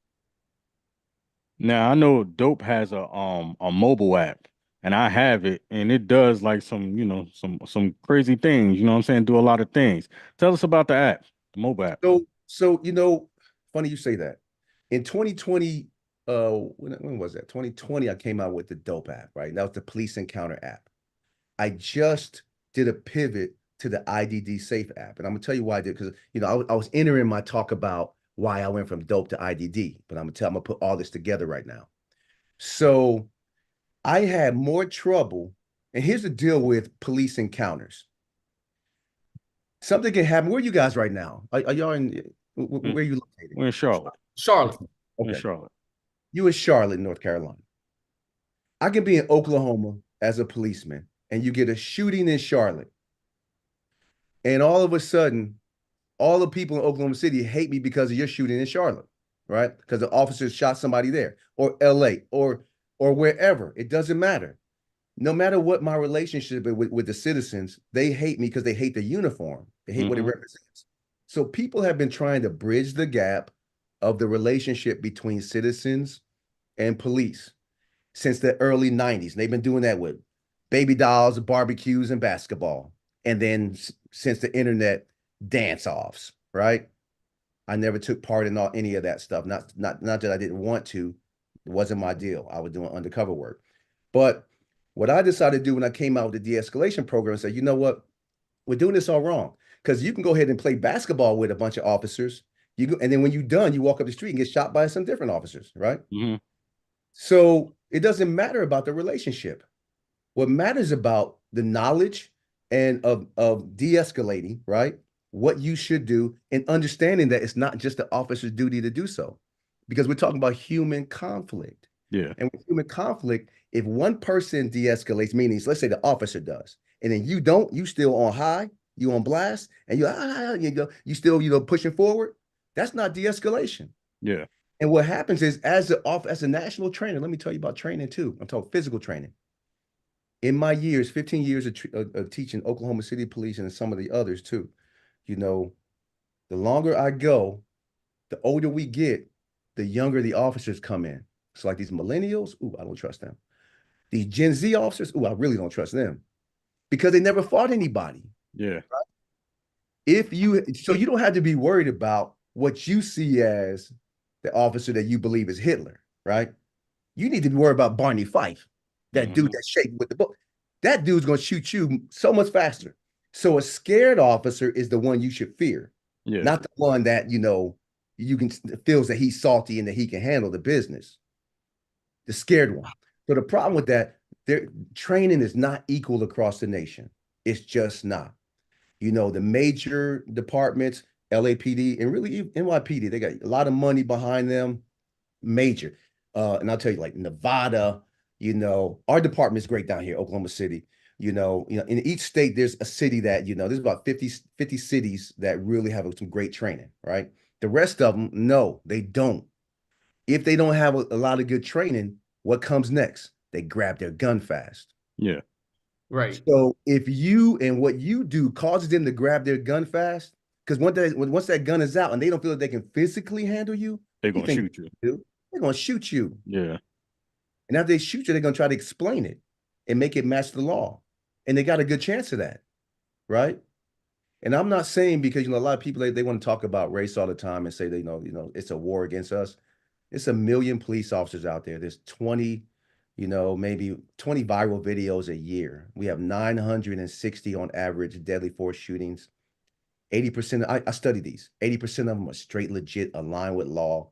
Now I know Dope has a mobile app, and I have it, and it does like some some crazy things. You know what I'm saying? Do a lot of things. Tell us about the app, the mobile app. So funny you say that. In 2020, when was that? 2020, I came out with the Dope app, right? That was the police encounter app. I just did a pivot to the IDD Safe app, and I'm gonna tell you why I did, because I was entering my talk about why I went from Dope to IDD, but I'm gonna put all this together right now. So I had more trouble, and here's the deal with police encounters. Something can happen. Where are you guys right now? Are y'all in? Where are you located? We're in Charlotte. Charlotte. Okay. We're in Charlotte. You in Charlotte, North Carolina. I can be in Oklahoma as a policeman, and you get a shooting in Charlotte, and all of a sudden, all the people in Oklahoma City hate me because of your shooting in Charlotte, right? Because the officers shot somebody there, or LA, or wherever. It doesn't matter. No matter what my relationship with the citizens, they hate me because they hate the uniform. They hate what it represents. So people have been trying to bridge the gap of the relationship between citizens and police since the early 90s. And they've been doing that with baby dolls, barbecues, and basketball. And then since the internet, dance-offs, right? I never took part in any of that stuff. Not that I didn't want to. It wasn't my deal. I was doing undercover work. But what I decided to do when I came out with the de-escalation program, said, you know what? We're doing this all wrong. Because you can go ahead and play basketball with a bunch of officers. And then when you're done, you walk up the street and get shot by some different officers, right? So it doesn't matter about the relationship. What matters about the knowledge and of de-escalating, right? What you should do, and understanding that it's not just the officer's duty to do so, because we're talking about human conflict. Yeah. And with human conflict, if one person de-escalates, meaning let's say the officer does, and then you don't, you still on high, you on blast, and you still pushing forward, that's not de-escalation. Yeah. And what happens is, as a national trainer, let me tell you about training too. I'm talking physical training. In my 15 years of teaching Oklahoma City Police and some of the others too, the longer I go, the older we get, the younger the officers come in. So like these millennials, I don't trust them. These Gen Z officers, I really don't trust them because they never fought anybody. Yeah. Right? So you don't have to be worried about what you see as the officer that you believe is Hitler, right? You need to be worried about Barney Fife, that dude that's shaking with the book. That dude's going to shoot you so much faster. So a scared officer is the one you should fear, not the one that, you can feels that he's salty and that he can handle the business. The scared one. So the problem with that, their training is not equal across the nation. It's just not. The major departments, LAPD, and really NYPD, they got a lot of money behind them, major. And I'll tell you, like Nevada, our department is great down here, Oklahoma City. In each state, there's a city that, there's about 50 cities that really have some great training, right? The rest of them, no, they don't. If they don't have a lot of good training, what comes next? they grab their gun fast. Yeah. Right. So if you and what you do causes them to grab their gun fast, because once that gun is out and they don't feel that they can physically handle you, They're gonna shoot you. They're gonna shoot you. Yeah. And after they shoot you, they're gonna try to explain it and make it match the law. And they got a good chance of that, right? And I'm not saying because a lot of people they want to talk about race all the time and say they it's a war against us. It's 1 million police officers out there. There's 20, maybe 20 viral videos a year. We have 960 on average deadly force shootings. 80%, I study these. 80% of them are straight legit, aligned with law.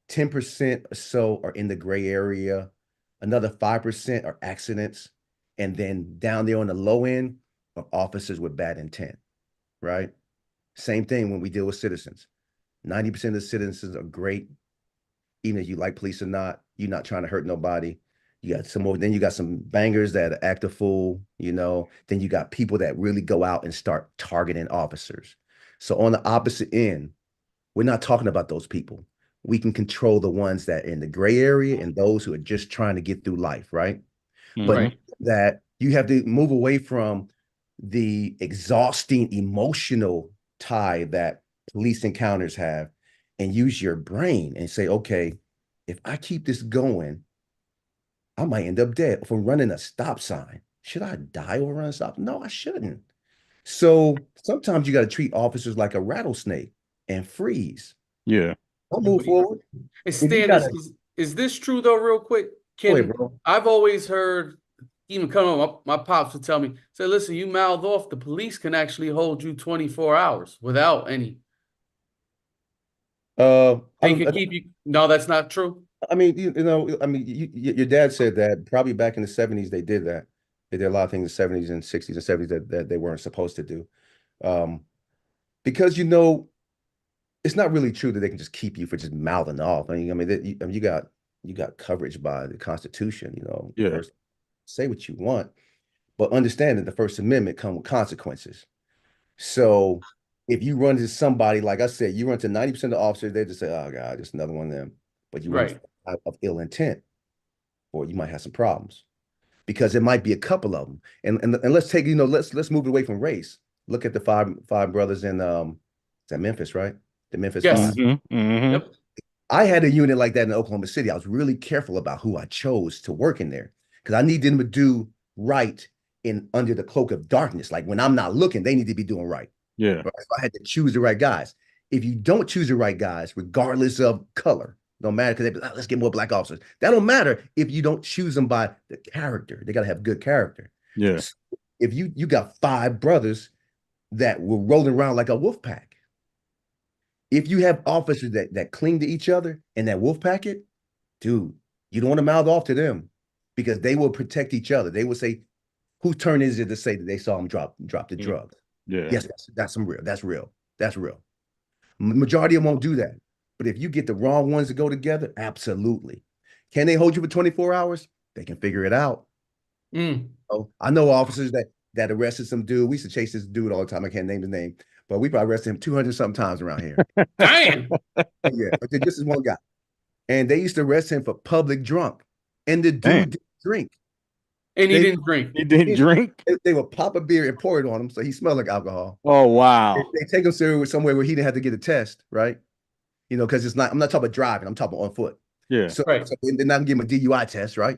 10% or so are in the gray area. Another 5% are accidents. And then down there on the low end are officers with bad intent, right? Same thing when we deal with citizens. 90% of the citizens are great. Even if you like police or not, you're not trying to hurt nobody. You got then you got some bangers that act a fool, then you got people that really go out and start targeting officers. So on the opposite end, we're not talking about those people. We can control the ones that are in the gray area and those who are just trying to get through life, right? But that you have to move away from the exhausting emotional tie that police encounters have and use your brain and say, okay, if I keep this going, I might end up dead from running a stop sign. Should I die over running a stop? No, I shouldn't. So sometimes you got to treat officers like a rattlesnake and freeze. Yeah. I'll move forward. Hey, Stan, is this true though, real quick? I've always heard, even coming up, my pops would tell me, say, listen, you mouth off, the police can actually hold you 24 hours without any. They can keep you. No, that's not true. I mean, your dad said that probably back in the 70s they did that. They did a lot of things in the 70s and 60s and 70s that they weren't supposed to do. Because it's not really true that they can just keep you for just mouthing off. You got coverage by the Constitution, Yeah. Say what you want, but understand that the First Amendment comes with consequences. So if you run into somebody, like I said, you run to 90% of the officers, they just say, oh God, just another one of them. But you run of ill intent, or you might have some problems because it might be a couple of them. And let's take, let's move away from race. Look at the five brothers in is that Memphis, right? The Memphis Five. Yep. I had a unit like that in Oklahoma City. I was really careful about who I chose to work in there because I need them to do right under the cloak of darkness. Like when I'm not looking, they need to be doing right. Yeah. Right? So I had to choose the right guys. If you don't choose the right guys, regardless of color, don't matter because let's get more black officers. That don't matter if you don't choose them by the character. They got to have good character. Yeah. So if you got 5 brothers that were rolling around like a wolf pack, if you have officers that cling to each other and that wolf packet, dude, you don't want to mouth off to them because they will protect each other. They will say, whose turn is it to say that they saw him drop the drugs? Yeah. Yes, that's real. That's real. That's real. Majority of them won't do that. But if you get the wrong ones to go together, absolutely. Can they hold you for 24 hours? They can figure it out. Oh, I know officers that arrested some dude. We used to chase this dude all the time. I can't name the name, but we probably arrested him 200 something times around here. Damn. Yeah, but this is one guy. And they used to arrest him for public drunk. And the dude didn't drink. And he didn't drink. He didn't drink? They would pop a beer and pour it on him, so he smelled like alcohol. Oh, wow. They take him somewhere where he didn't have to get a test, right? Because I'm not talking about driving, I'm talking on foot. Yeah. So they're not give him a DUI test, right?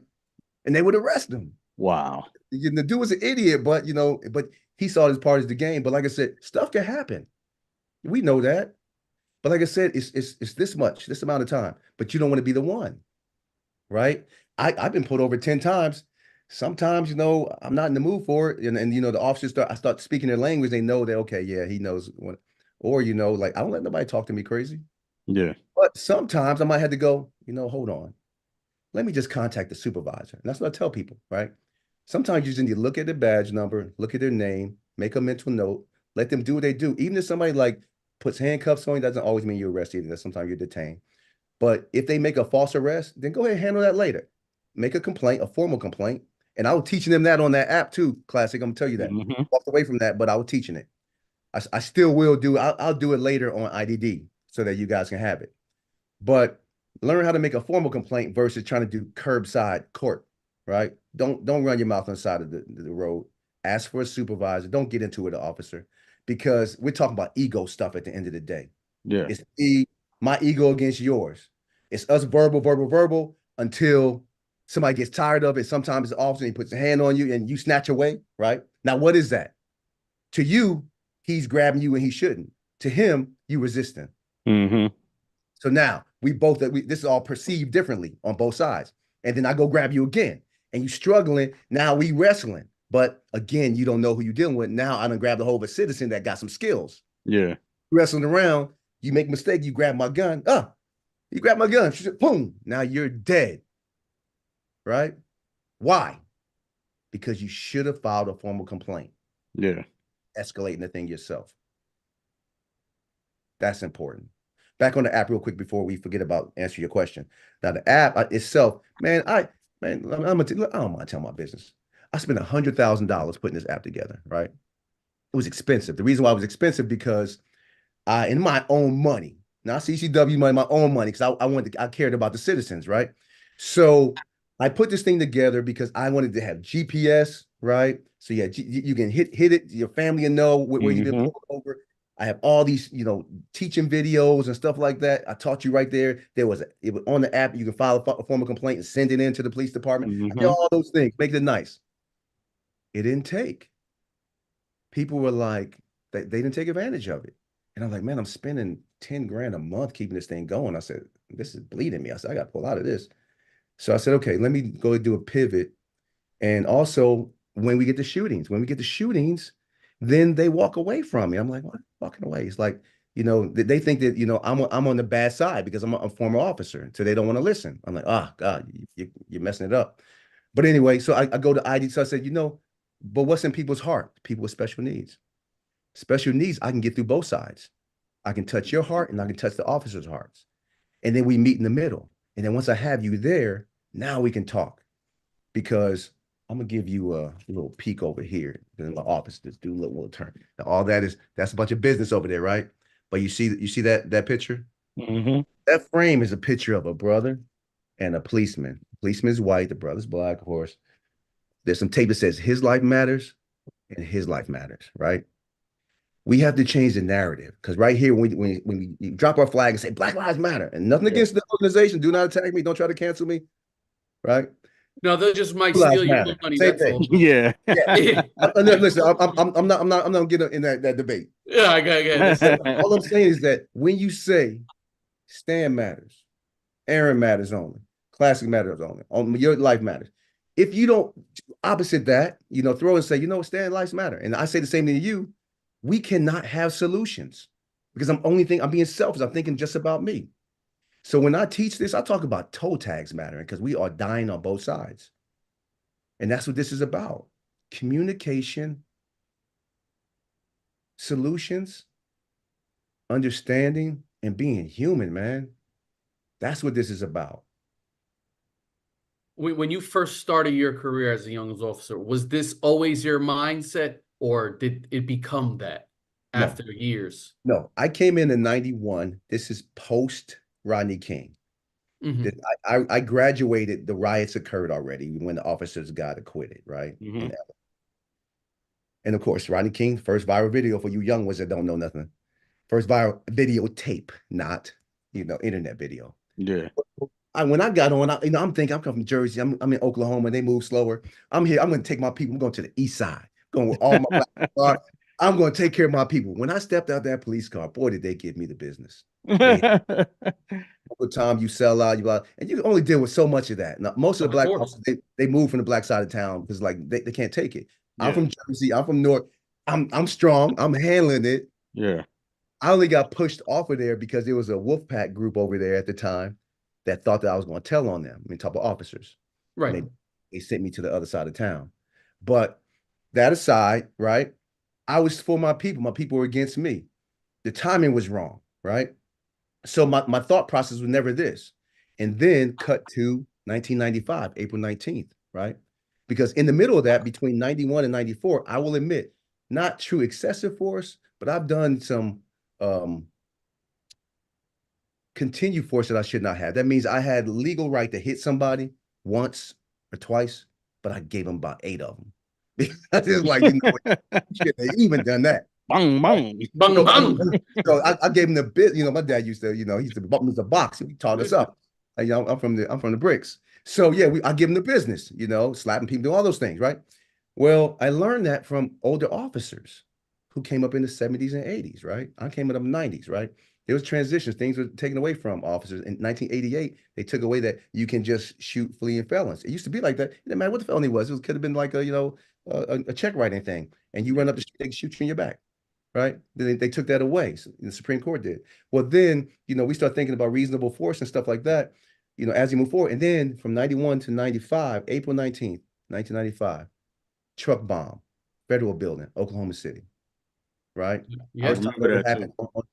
And they would arrest him. Wow. The dude was an idiot, but he saw his part as the game. But like I said, stuff can happen. We know that. But like I said, it's this amount of time. But you don't want to be the one, right? I've been pulled over 10 times. Sometimes, I'm not in the mood for it. And the officers I start speaking their language. They know that, okay, yeah, he knows what, or, like, I don't let nobody talk to me crazy. Yeah. But sometimes I might have to go, hold on. Let me just contact the supervisor. And that's what I tell people, right? Sometimes you just need to look at their badge number, look at their name, make a mental note, let them do what they do. Even if somebody like puts handcuffs on you, doesn't always mean you're arrested either. Sometimes you're detained. But if they make a false arrest, then go ahead and handle that later. Make a complaint, a formal complaint. And I was teaching them that on that app too, Classic. I'm gonna tell you that. Walked away from that, but I was teaching it. I still will do. I'll do it later on IDD so that you guys can have it. But learn how to make a formal complaint versus trying to do curbside court. right? Don't run your mouth on the side of the road. Ask for a supervisor. Don't get into it, an officer, because we're talking about ego stuff at the end of the day. Yeah. It's my ego against yours. It's us verbal until somebody gets tired of it. Sometimes the officer, he puts a hand on you and you snatch away, right? Now, what is that? To you, he's grabbing you and he shouldn't. To him, you resisting. Mm-hmm. So now this is all perceived differently on both sides. And then I go grab you again and you struggling. Now we wrestling. But again, you don't know who you're dealing with. Now I done grabbed a hold of a citizen that got some skills. Yeah. Wrestling around, you make a mistake, you grab my gun. You grab my gun. She said, boom. Now you're dead. Right? Why? Because you should have filed a formal complaint. Yeah. Escalating the thing yourself. That's important. Back on the app real quick before we forget about answering your question. Now the app itself, man, I don't mind telling my business. I spent $100,000 putting this app together, right? It was expensive. The reason why it was expensive because in my own money, not CCW money, my own money, because I cared about the citizens, right? So I put this thing together because I wanted to have GPS, right? So yeah, you can hit it, your family will know where you've been pulled over. I have all these, teaching videos and stuff like that. I taught you right there. It was on the app. You can file a formal complaint and send it in to the police department. I did all those things, make it nice. It didn't take. People were like, they didn't take advantage of it. And I'm like, man, I'm spending 10 grand a month keeping this thing going. I said, this is bleeding me. I said, I got to pull out of this. So I said, okay, let me go do a pivot. And also when we get the shootings, then they walk away from me. I'm like, what? Walking away. It's like, they think that, I'm on the bad side because I'm a former officer. So they don't want to listen. I'm like, oh God, you're messing it up. But anyway, so I go to ID. So I said, but what's in people's heart? People with special needs. Special needs, I can get through both sides. I can touch your heart and I can touch the officers' hearts. And then we meet in the middle. And then once I have you there, now we can talk. Because I'm going to give you a little peek over here in my office. Just do a little turn. Now, all that's a bunch of business over there, right? But you see that picture? Mm-hmm. That frame is a picture of a brother and a policeman. The policeman is white, the brother's black, of course. There's some tape that says his life matters and his life matters, right? We have to change the narrative because right here, when we drop our flag and say Black Lives Matter, and nothing against the organization, do not attack me, don't try to cancel me, right? No, they just might Blue steal Lives your Matter. money. Same That's thing. all. Yeah. Listen, I'm not gonna get in that debate. Yeah, I got it. All I'm saying is that when you say Stan matters, Aaron matters only, Classic matters only, your life matters. If you don't opposite that, throw and say, Stan, lives matter, and I say the same thing to you, we cannot have solutions because I'm being selfish. I'm thinking just about me. So when I teach this, I talk about toe tags mattering because we are dying on both sides. And that's what this is about. Communication, solutions, understanding, and being human, man. That's what this is about. When you first started your career as a young officer, was this always your mindset or did it become that after years? No, I came in 91. This is post Rodney King. Mm-hmm. I graduated, the riots occurred already when the officers got acquitted, right? Mm-hmm. And of course, Rodney King, first viral video for you young ones that don't know nothing. First viral videotape, not, internet video. Yeah. When I got on, I'm thinking, I'm coming from Jersey. I'm in Oklahoma. They move slower. I'm here. I'm going to take my people. I'm going to the east side. Going with all my black cars. I'm going to take care of my people. When I stepped out that police car, boy, did they give me the business. Over time, you sell out, and you can only deal with so much of that. Now, most of the black officers, they move from the black side of town because they can't take it. Yeah. I'm from Jersey. I'm from North. I'm strong. I'm handling it. Yeah. I only got pushed off of there because there was a Wolfpack group over there at the time that thought that I was going to tell on them. Top of officers. Right. They sent me to the other side of town. But that aside, right? I was for my people. My people were against me. The timing was wrong, right? So my thought process was never this. And then cut to 1995, April 19th, right? Because in the middle of that, between 91 and 94, I will admit, not true excessive force, but I've done some continued force that I should not have. That means I had legal right to hit somebody once or twice, but I gave him about 8 of them. Because it's like, you know, shit, they even done that. Bang, bang. Bang, So, bang. so I gave him the bit. You know, my dad used to, you know, he used to bump me the box. He taught us up. You know, I'm from the bricks. So yeah, I give him the business. You know, slapping people, doing all those things, right? Well, I learned that from older officers who came up in the 70s and 80s, right? I came up in the 90s, right? There was transitions. Things were taken away from officers. In 1988, they took away that you can just shoot fleeing felons. It used to be like that. It didn't matter what the felony was. It could have been like a, you know, a check writing thing. And you run up the street, they shoot you in your back, right? Then they took that away. So the Supreme Court did. Well, then, you know, we start thinking about reasonable force and stuff like that, you know, as you move forward. And then from 91 to 95, April 19th, 1995, truck bomb, federal building, Oklahoma City, right? Yeah. I remember that too.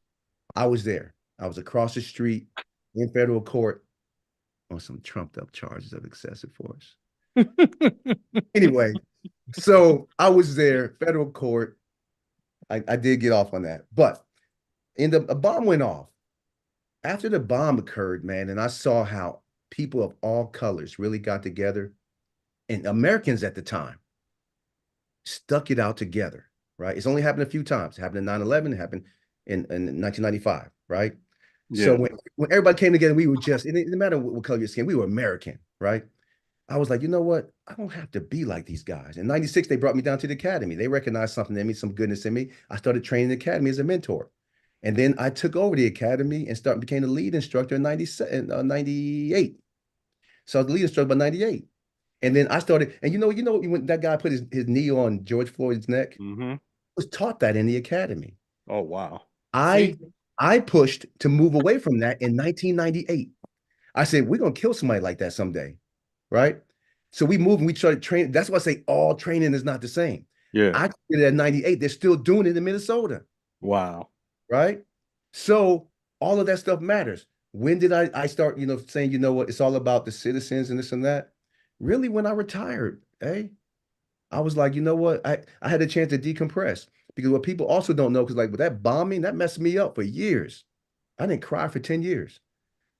I was there. I was across the street in federal court on some trumped up charges of excessive force. Anyway, so I was there, federal court. I did get off on that, but a bomb went off. After the bomb occurred, man, and I saw how people of all colors really got together, and Americans at the time stuck it out together, right? It's only happened a few times. It happened in 9/11, it happened in 1995, right? Yeah. So when everybody came together, we were just, it didn't matter what color your skin, we were American, right? I was like, you know what? I don't have to be like these guys. In 96, they brought me down to the academy. They recognized something in me, some goodness in me. I started training the academy as a mentor. And then I took over the academy and became the lead instructor in 98. So I was the lead instructor by 98. And then I started, and you know, when that guy put his knee on George Floyd's neck, I was taught that in the academy. Oh, wow. I pushed to move away from that in 1998. I said, we're going to kill somebody like that someday, right? So we moved and we started training. That's why I say all training is not the same. Yeah. I did it at 98. They're still doing it in Minnesota. Wow. Right? So all of that stuff matters. When did I start, you know, saying, you know what, it's all about the citizens and this and that? Really, when I retired, I was like, you know what, I had a chance to decompress. Because what people also don't know, because like with that bombing, that messed me up for years. I didn't cry for 10 years.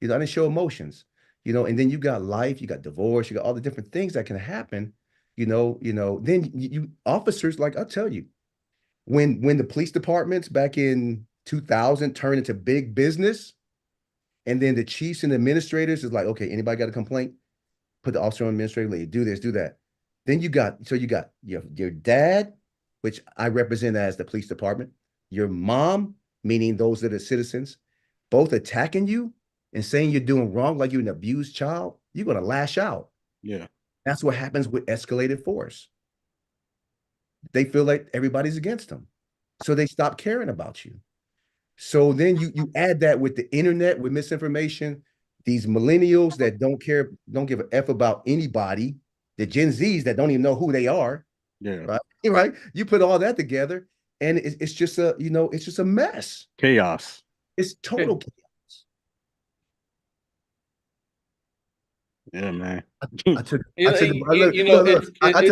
You know, I didn't show emotions, you know, and then you got life, you got divorce, you got all the different things that can happen, then you officers, like I'll tell you, when the police departments back in 2000 turned into big business, and then the chiefs and administrators is like, okay, anybody got a complaint? Put the officer on administrative leave, do this, do that. Then you got your dad, which I represent as the police department, your mom, meaning those that are citizens, both attacking you and saying you're doing wrong, like you're an abused child, you're going to lash out. Yeah. That's what happens with escalated force. They feel like everybody's against them. So they stop caring about you. So then you add that with the internet, with misinformation, these millennials that don't give a F about anybody, the Gen Zs that don't even know who they are. Yeah. Right. You put all that together and it's just a mess. Chaos. It's total chaos. Yeah, man. I took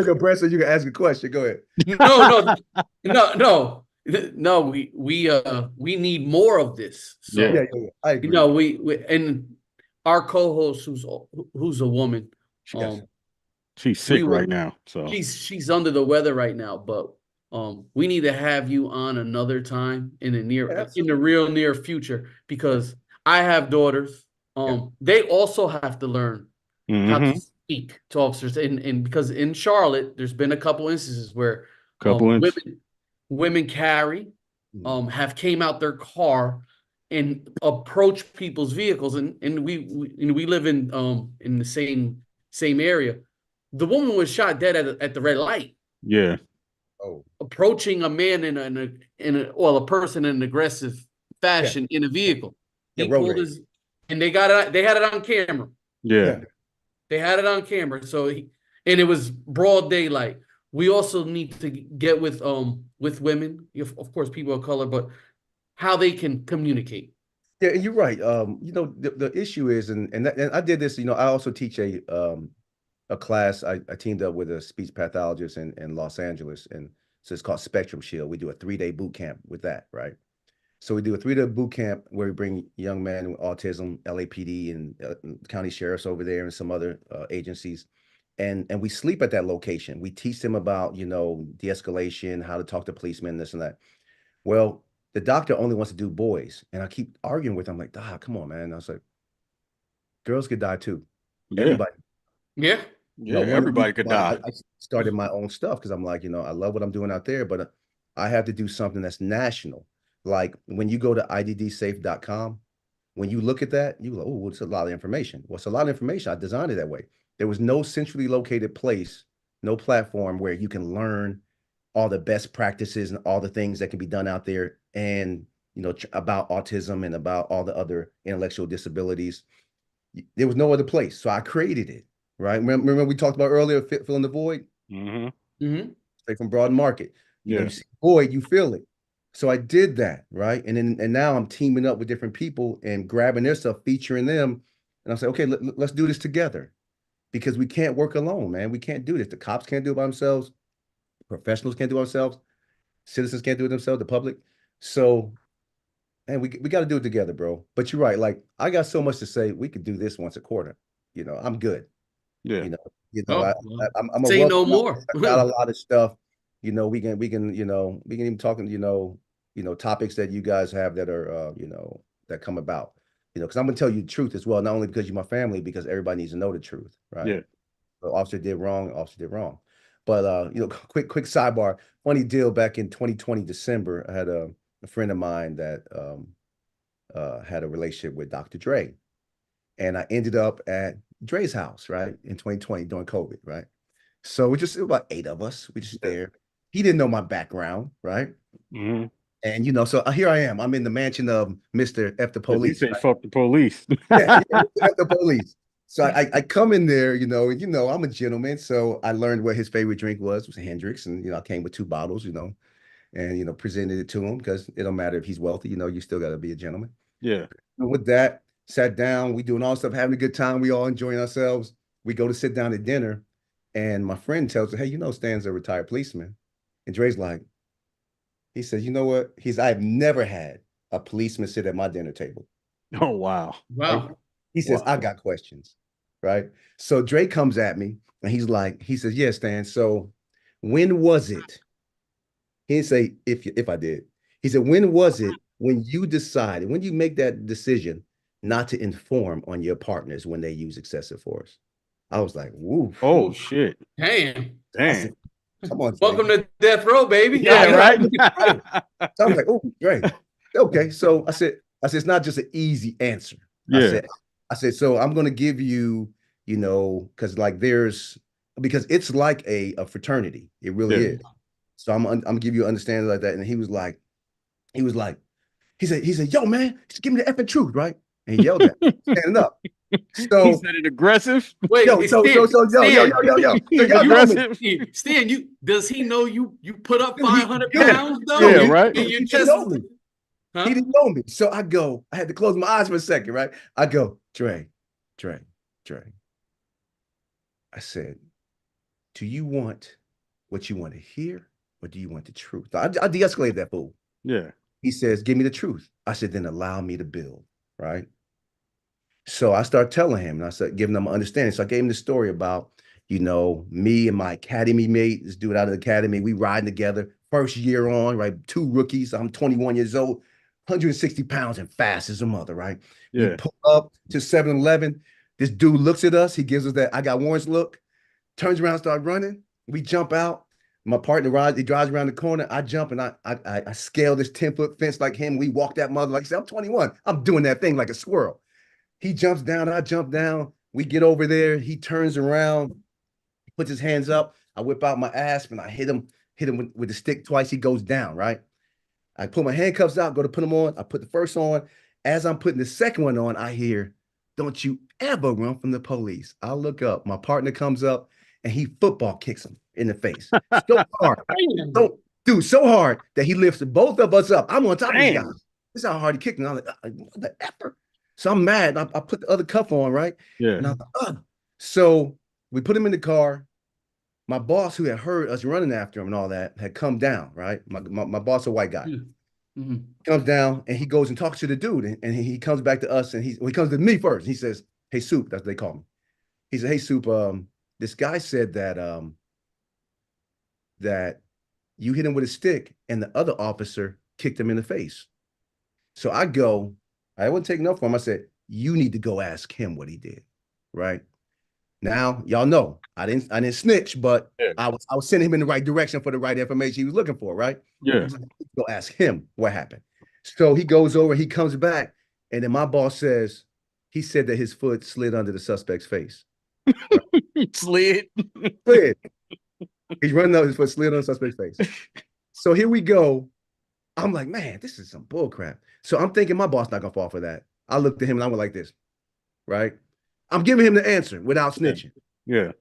a breath so you can ask a question. Go ahead. No, we need more of this. So, Yeah. I agree. you know, we and our co-host who's a woman, She's sick right now. So she's under the weather right now, but we need to have you on another time in the real near future, because I have daughters. They also have to learn how to speak to officers, and because in Charlotte there's been a couple instances where women carry have came out their car and approach people's vehicles, and we live in the same area. The woman was shot dead at the red light. Yeah. Approaching a man a person in an aggressive fashion in a vehicle. He pulled his, and they had it on camera. Yeah. They had it on camera. So and it was broad daylight. We also need to get with women, of course, people of color, but how they can communicate. Yeah, and you're right. The issue is, and I did this. I also teach a class. I teamed up with a speech pathologist in Los Angeles, and so it's called Spectrum Shield. We do a 3-day boot camp with that, right? So we do a 3-day boot camp where we bring young men with autism, LAPD, and county sheriffs over there, and some other agencies, and we sleep at that location. We teach them about, you know, de-escalation, how to talk to policemen, this and that. Well, the doctor only wants to do boys. And I keep arguing with him, like, Doc, come on, man. And I was like, girls could die too. Yeah. Everybody. Yeah. Yeah, everybody could die. I started my own stuff because I'm like, you know, I love what I'm doing out there, but I have to do something that's national. Like when you go to iddsafe.com, when you look at that, you go, oh, it's a lot of information. Well, it's a lot of information. I designed it that way. There was no centrally located place, no platform where you can learn all the best practices and all the things that can be done out there, and, you know, about autism and about all the other intellectual disabilities. There was no other place. So I created it, right? Remember we talked about earlier, filling the void? Like from Broad Market. You know, you see void, you feel it. So I did that, right? And now I'm teaming up with different people and grabbing their stuff, featuring them. And I say, okay, let's do this together, because we can't work alone, man. We can't do this. The cops can't do it by themselves. Professionals can't do it themselves. Citizens can't do it themselves, the public. So, and we got to do it together, bro. But you're right. Like, I got so much to say. We could do this once a quarter. You know, I'm good. Yeah. I'm say no more. I got a lot of stuff. You know, we can even talk, topics that you guys have that are, that come about, because I'm going to tell you the truth as well, not only because you're my family, because everybody needs to know the truth, right? Yeah. So officer did wrong. But, quick sidebar, funny deal, back in 2020, December, I had a friend of mine that had a relationship with Dr. Dre. And I ended up at Dre's house, right, in 2020 during COVID, right? So it was about 8 of us. We just there. He didn't know my background, right? And, so here I am. I'm in the mansion of Mr. F the Police. He said, fuck the police. Yeah, F the Police. So I come in there, and I'm a gentleman. So I learned what his favorite drink was Hendrix. And, I came with 2 bottles, and, presented it to him, because it don't matter if he's wealthy, you still got to be a gentleman. Yeah. And with that, sat down, we doing all stuff, having a good time. We all enjoying ourselves. We go to sit down at dinner, and my friend tells her, hey, Stan's a retired policeman. And Dre's like, he says, you know what? I've never had a policeman sit at my dinner table. Oh, wow. Wow. He says, I got questions, right? So Dre comes at me, and he says, yeah, Stan, so when was it? He didn't say if I did. He said, when was it when you decided, when you make that decision not to inform on your partners when they use excessive force? I was like, woo. Oh, shit. Damn. Said, come on. Welcome to death row, baby. Yeah, right. So I was like, oh, Dre. Okay. So I said, it's not just an easy answer. Yeah. I said, so I'm going to give you, because because it's like a fraternity. It really is. So I'm gonna give you an understanding like that. And he said, yo, man, just give me the effing truth, right? And he yelled at me, standing up. So he said it aggressive. Wait, yo, aggressive. Stan, does he know you put up 500 pounds though? Yeah, right. He didn't know me. Huh? He didn't know me. So I had to close my eyes for a second, right? I go, Dre. I said, do you want what you want to hear, or do you want the truth? I de-escalated that fool. Yeah. He says, give me the truth. I said, then allow me to build, right? So I started telling him, and I started giving him an understanding. So I gave him the story about, me and my academy mate, this dude out of the academy, we riding together, first year on, right? 2 rookies. I'm 21 years old, 160 pounds and fast as a mother, right? Yeah. We pull up to 7-Eleven. This dude looks at us. He gives us that I got warrants look, turns around, start running. We jump out. My partner rides, he drives around the corner. I jump and I scale this 10-foot fence like him. We walk that mother, like I said, I'm 21. I'm doing that thing like a squirrel. He jumps down, I jump down. We get over there. He turns around, puts his hands up. I whip out my asp and I hit him with the stick twice. He goes down, right? I pull my handcuffs out, go to put them on. I put the first on. As I'm putting the second one on, I hear, don't you ever run from the police. I look up, my partner comes up and he football kicks him in the face. So hard. So hard that he lifts both of us up. I'm on top of this guy. This is how hard he kicked me. I'm like, what the effer? So I'm mad. I put the other cuff on, right? Yeah. And I'm like, ugh. So we put him in the car. My boss, who had heard us running after him and all that, had come down, right? My boss, a white guy, comes down and he goes and talks to the dude. And he comes back to us and he comes to me first. He says, hey, Soup, that's what they call me. He said, hey, Soup, this guy said that you hit him with a stick and the other officer kicked him in the face. So I wouldn't take enough for him. I said, you need to go ask him what he did. Right. Now, y'all know I didn't snitch, but I was sending him in the right direction for the right information he was looking for, right? Yeah. Go ask him what happened. So he goes over, he comes back, and then my boss says, he said that his foot slid under the suspect's face. Right? Slid. He's running up, his foot slid on the suspect's face. So here we go. I'm like, man, this is some bull crap. So I'm thinking my boss not gonna fall for that. I looked at him and I went like this, right? I'm giving him the answer without snitching. Yeah.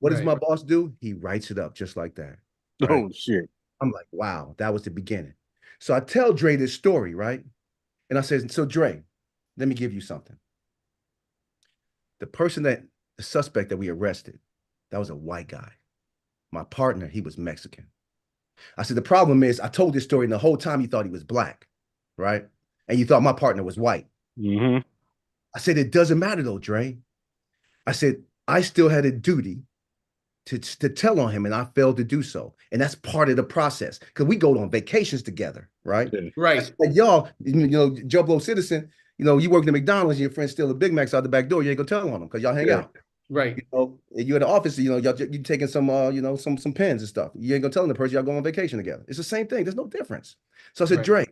What does my boss do? He writes it up just like that. Right? Oh, shit. I'm like, wow, that was the beginning. So I tell Dre this story, right? And I said, so Dre, let me give you something. The suspect that we arrested, that was a white guy. My partner, he was Mexican. I said, the problem is I told this story and the whole time you thought he was black, right? And you thought my partner was white. Mm-hmm. I said, it doesn't matter though, Dre. I said, I still had a duty to tell on him and I failed to do so. And that's part of the process because we go on vacations together, right? Right. Like y'all, Joe Blow citizen, you work at McDonald's and your friend steal a Big Macs out the back door, you ain't gonna tell on them because y'all hang out. Right. You're in the office, you taking some some pens and stuff. You ain't gonna tell the person y'all go on vacation together. It's the same thing. There's no difference. So I said, Dre,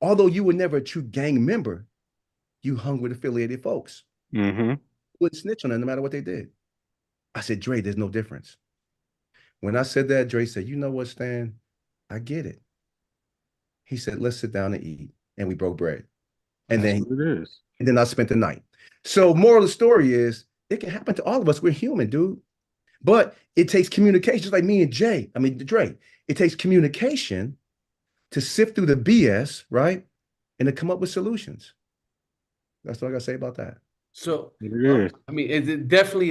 although you were never a true gang member, you hung with affiliated folks. Mm-hmm. Wouldn't snitch on them no matter what they did. I said, Dre, there's no difference. When I said that, Dre said, you know what, Stan? I get it. He said, let's sit down and eat. And we broke bread. And then I spent the night. So moral of the story is, it can happen to all of us. We're human, dude. But it takes communication, just like me and Dre. It takes communication to sift through the BS, right? And to come up with solutions. That's what I got to say about that. So, it's definitely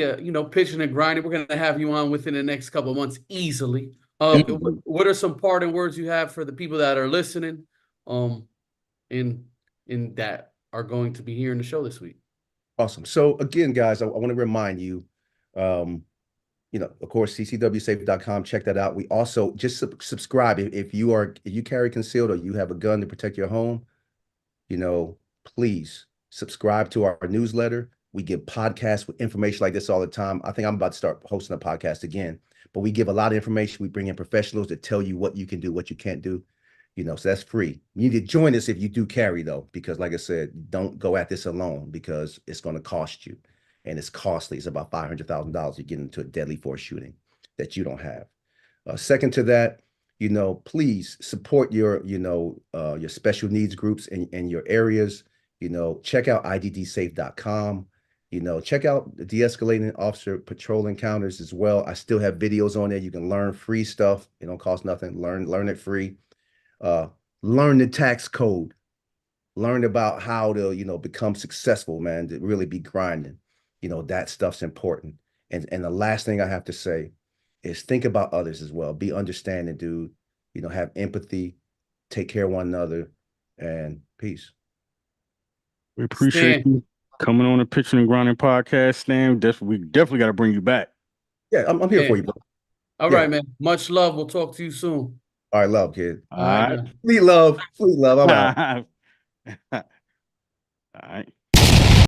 pitching and grinding. We're going to have you on within the next couple of months easily. What are some parting words you have for the people that are listening in that are going to be hearing the show this week? Awesome. So again, guys, I want to remind you, of course, ccwsafe.com, check that out. We also just subscribe. If you carry concealed or you have a gun to protect your home, please subscribe to our newsletter. We give podcasts with information like this all the time. I think I'm about to start hosting a podcast again, but we give a lot of information. We bring in professionals that tell you what you can do, what you can't do, so that's free. You need to join us if you do carry though, because like I said, don't go at this alone because it's going to cost you and it's costly. It's about $500,000 to get into a deadly force shooting that you don't have. Second to that, please support your special needs groups in your areas. Check out iddsafe.com. Check out the de-escalating officer patrol encounters as well. I still have videos on there. You can learn free stuff. It don't cost nothing. Learn it free. Learn the tax code. Learn about how to, become successful, man, to really be grinding. That stuff's important. And the last thing I have to say is think about others as well. Be understanding, dude. Have empathy, take care of one another, and peace. We appreciate you coming on the Pitchin and Grindnin podcast, Stan. We definitely got to bring you back. Yeah, I'm here for you, bro. All right, man. Much love. We'll talk to you soon. All right, love, kid. All right. Sweet love. I'm out. All right.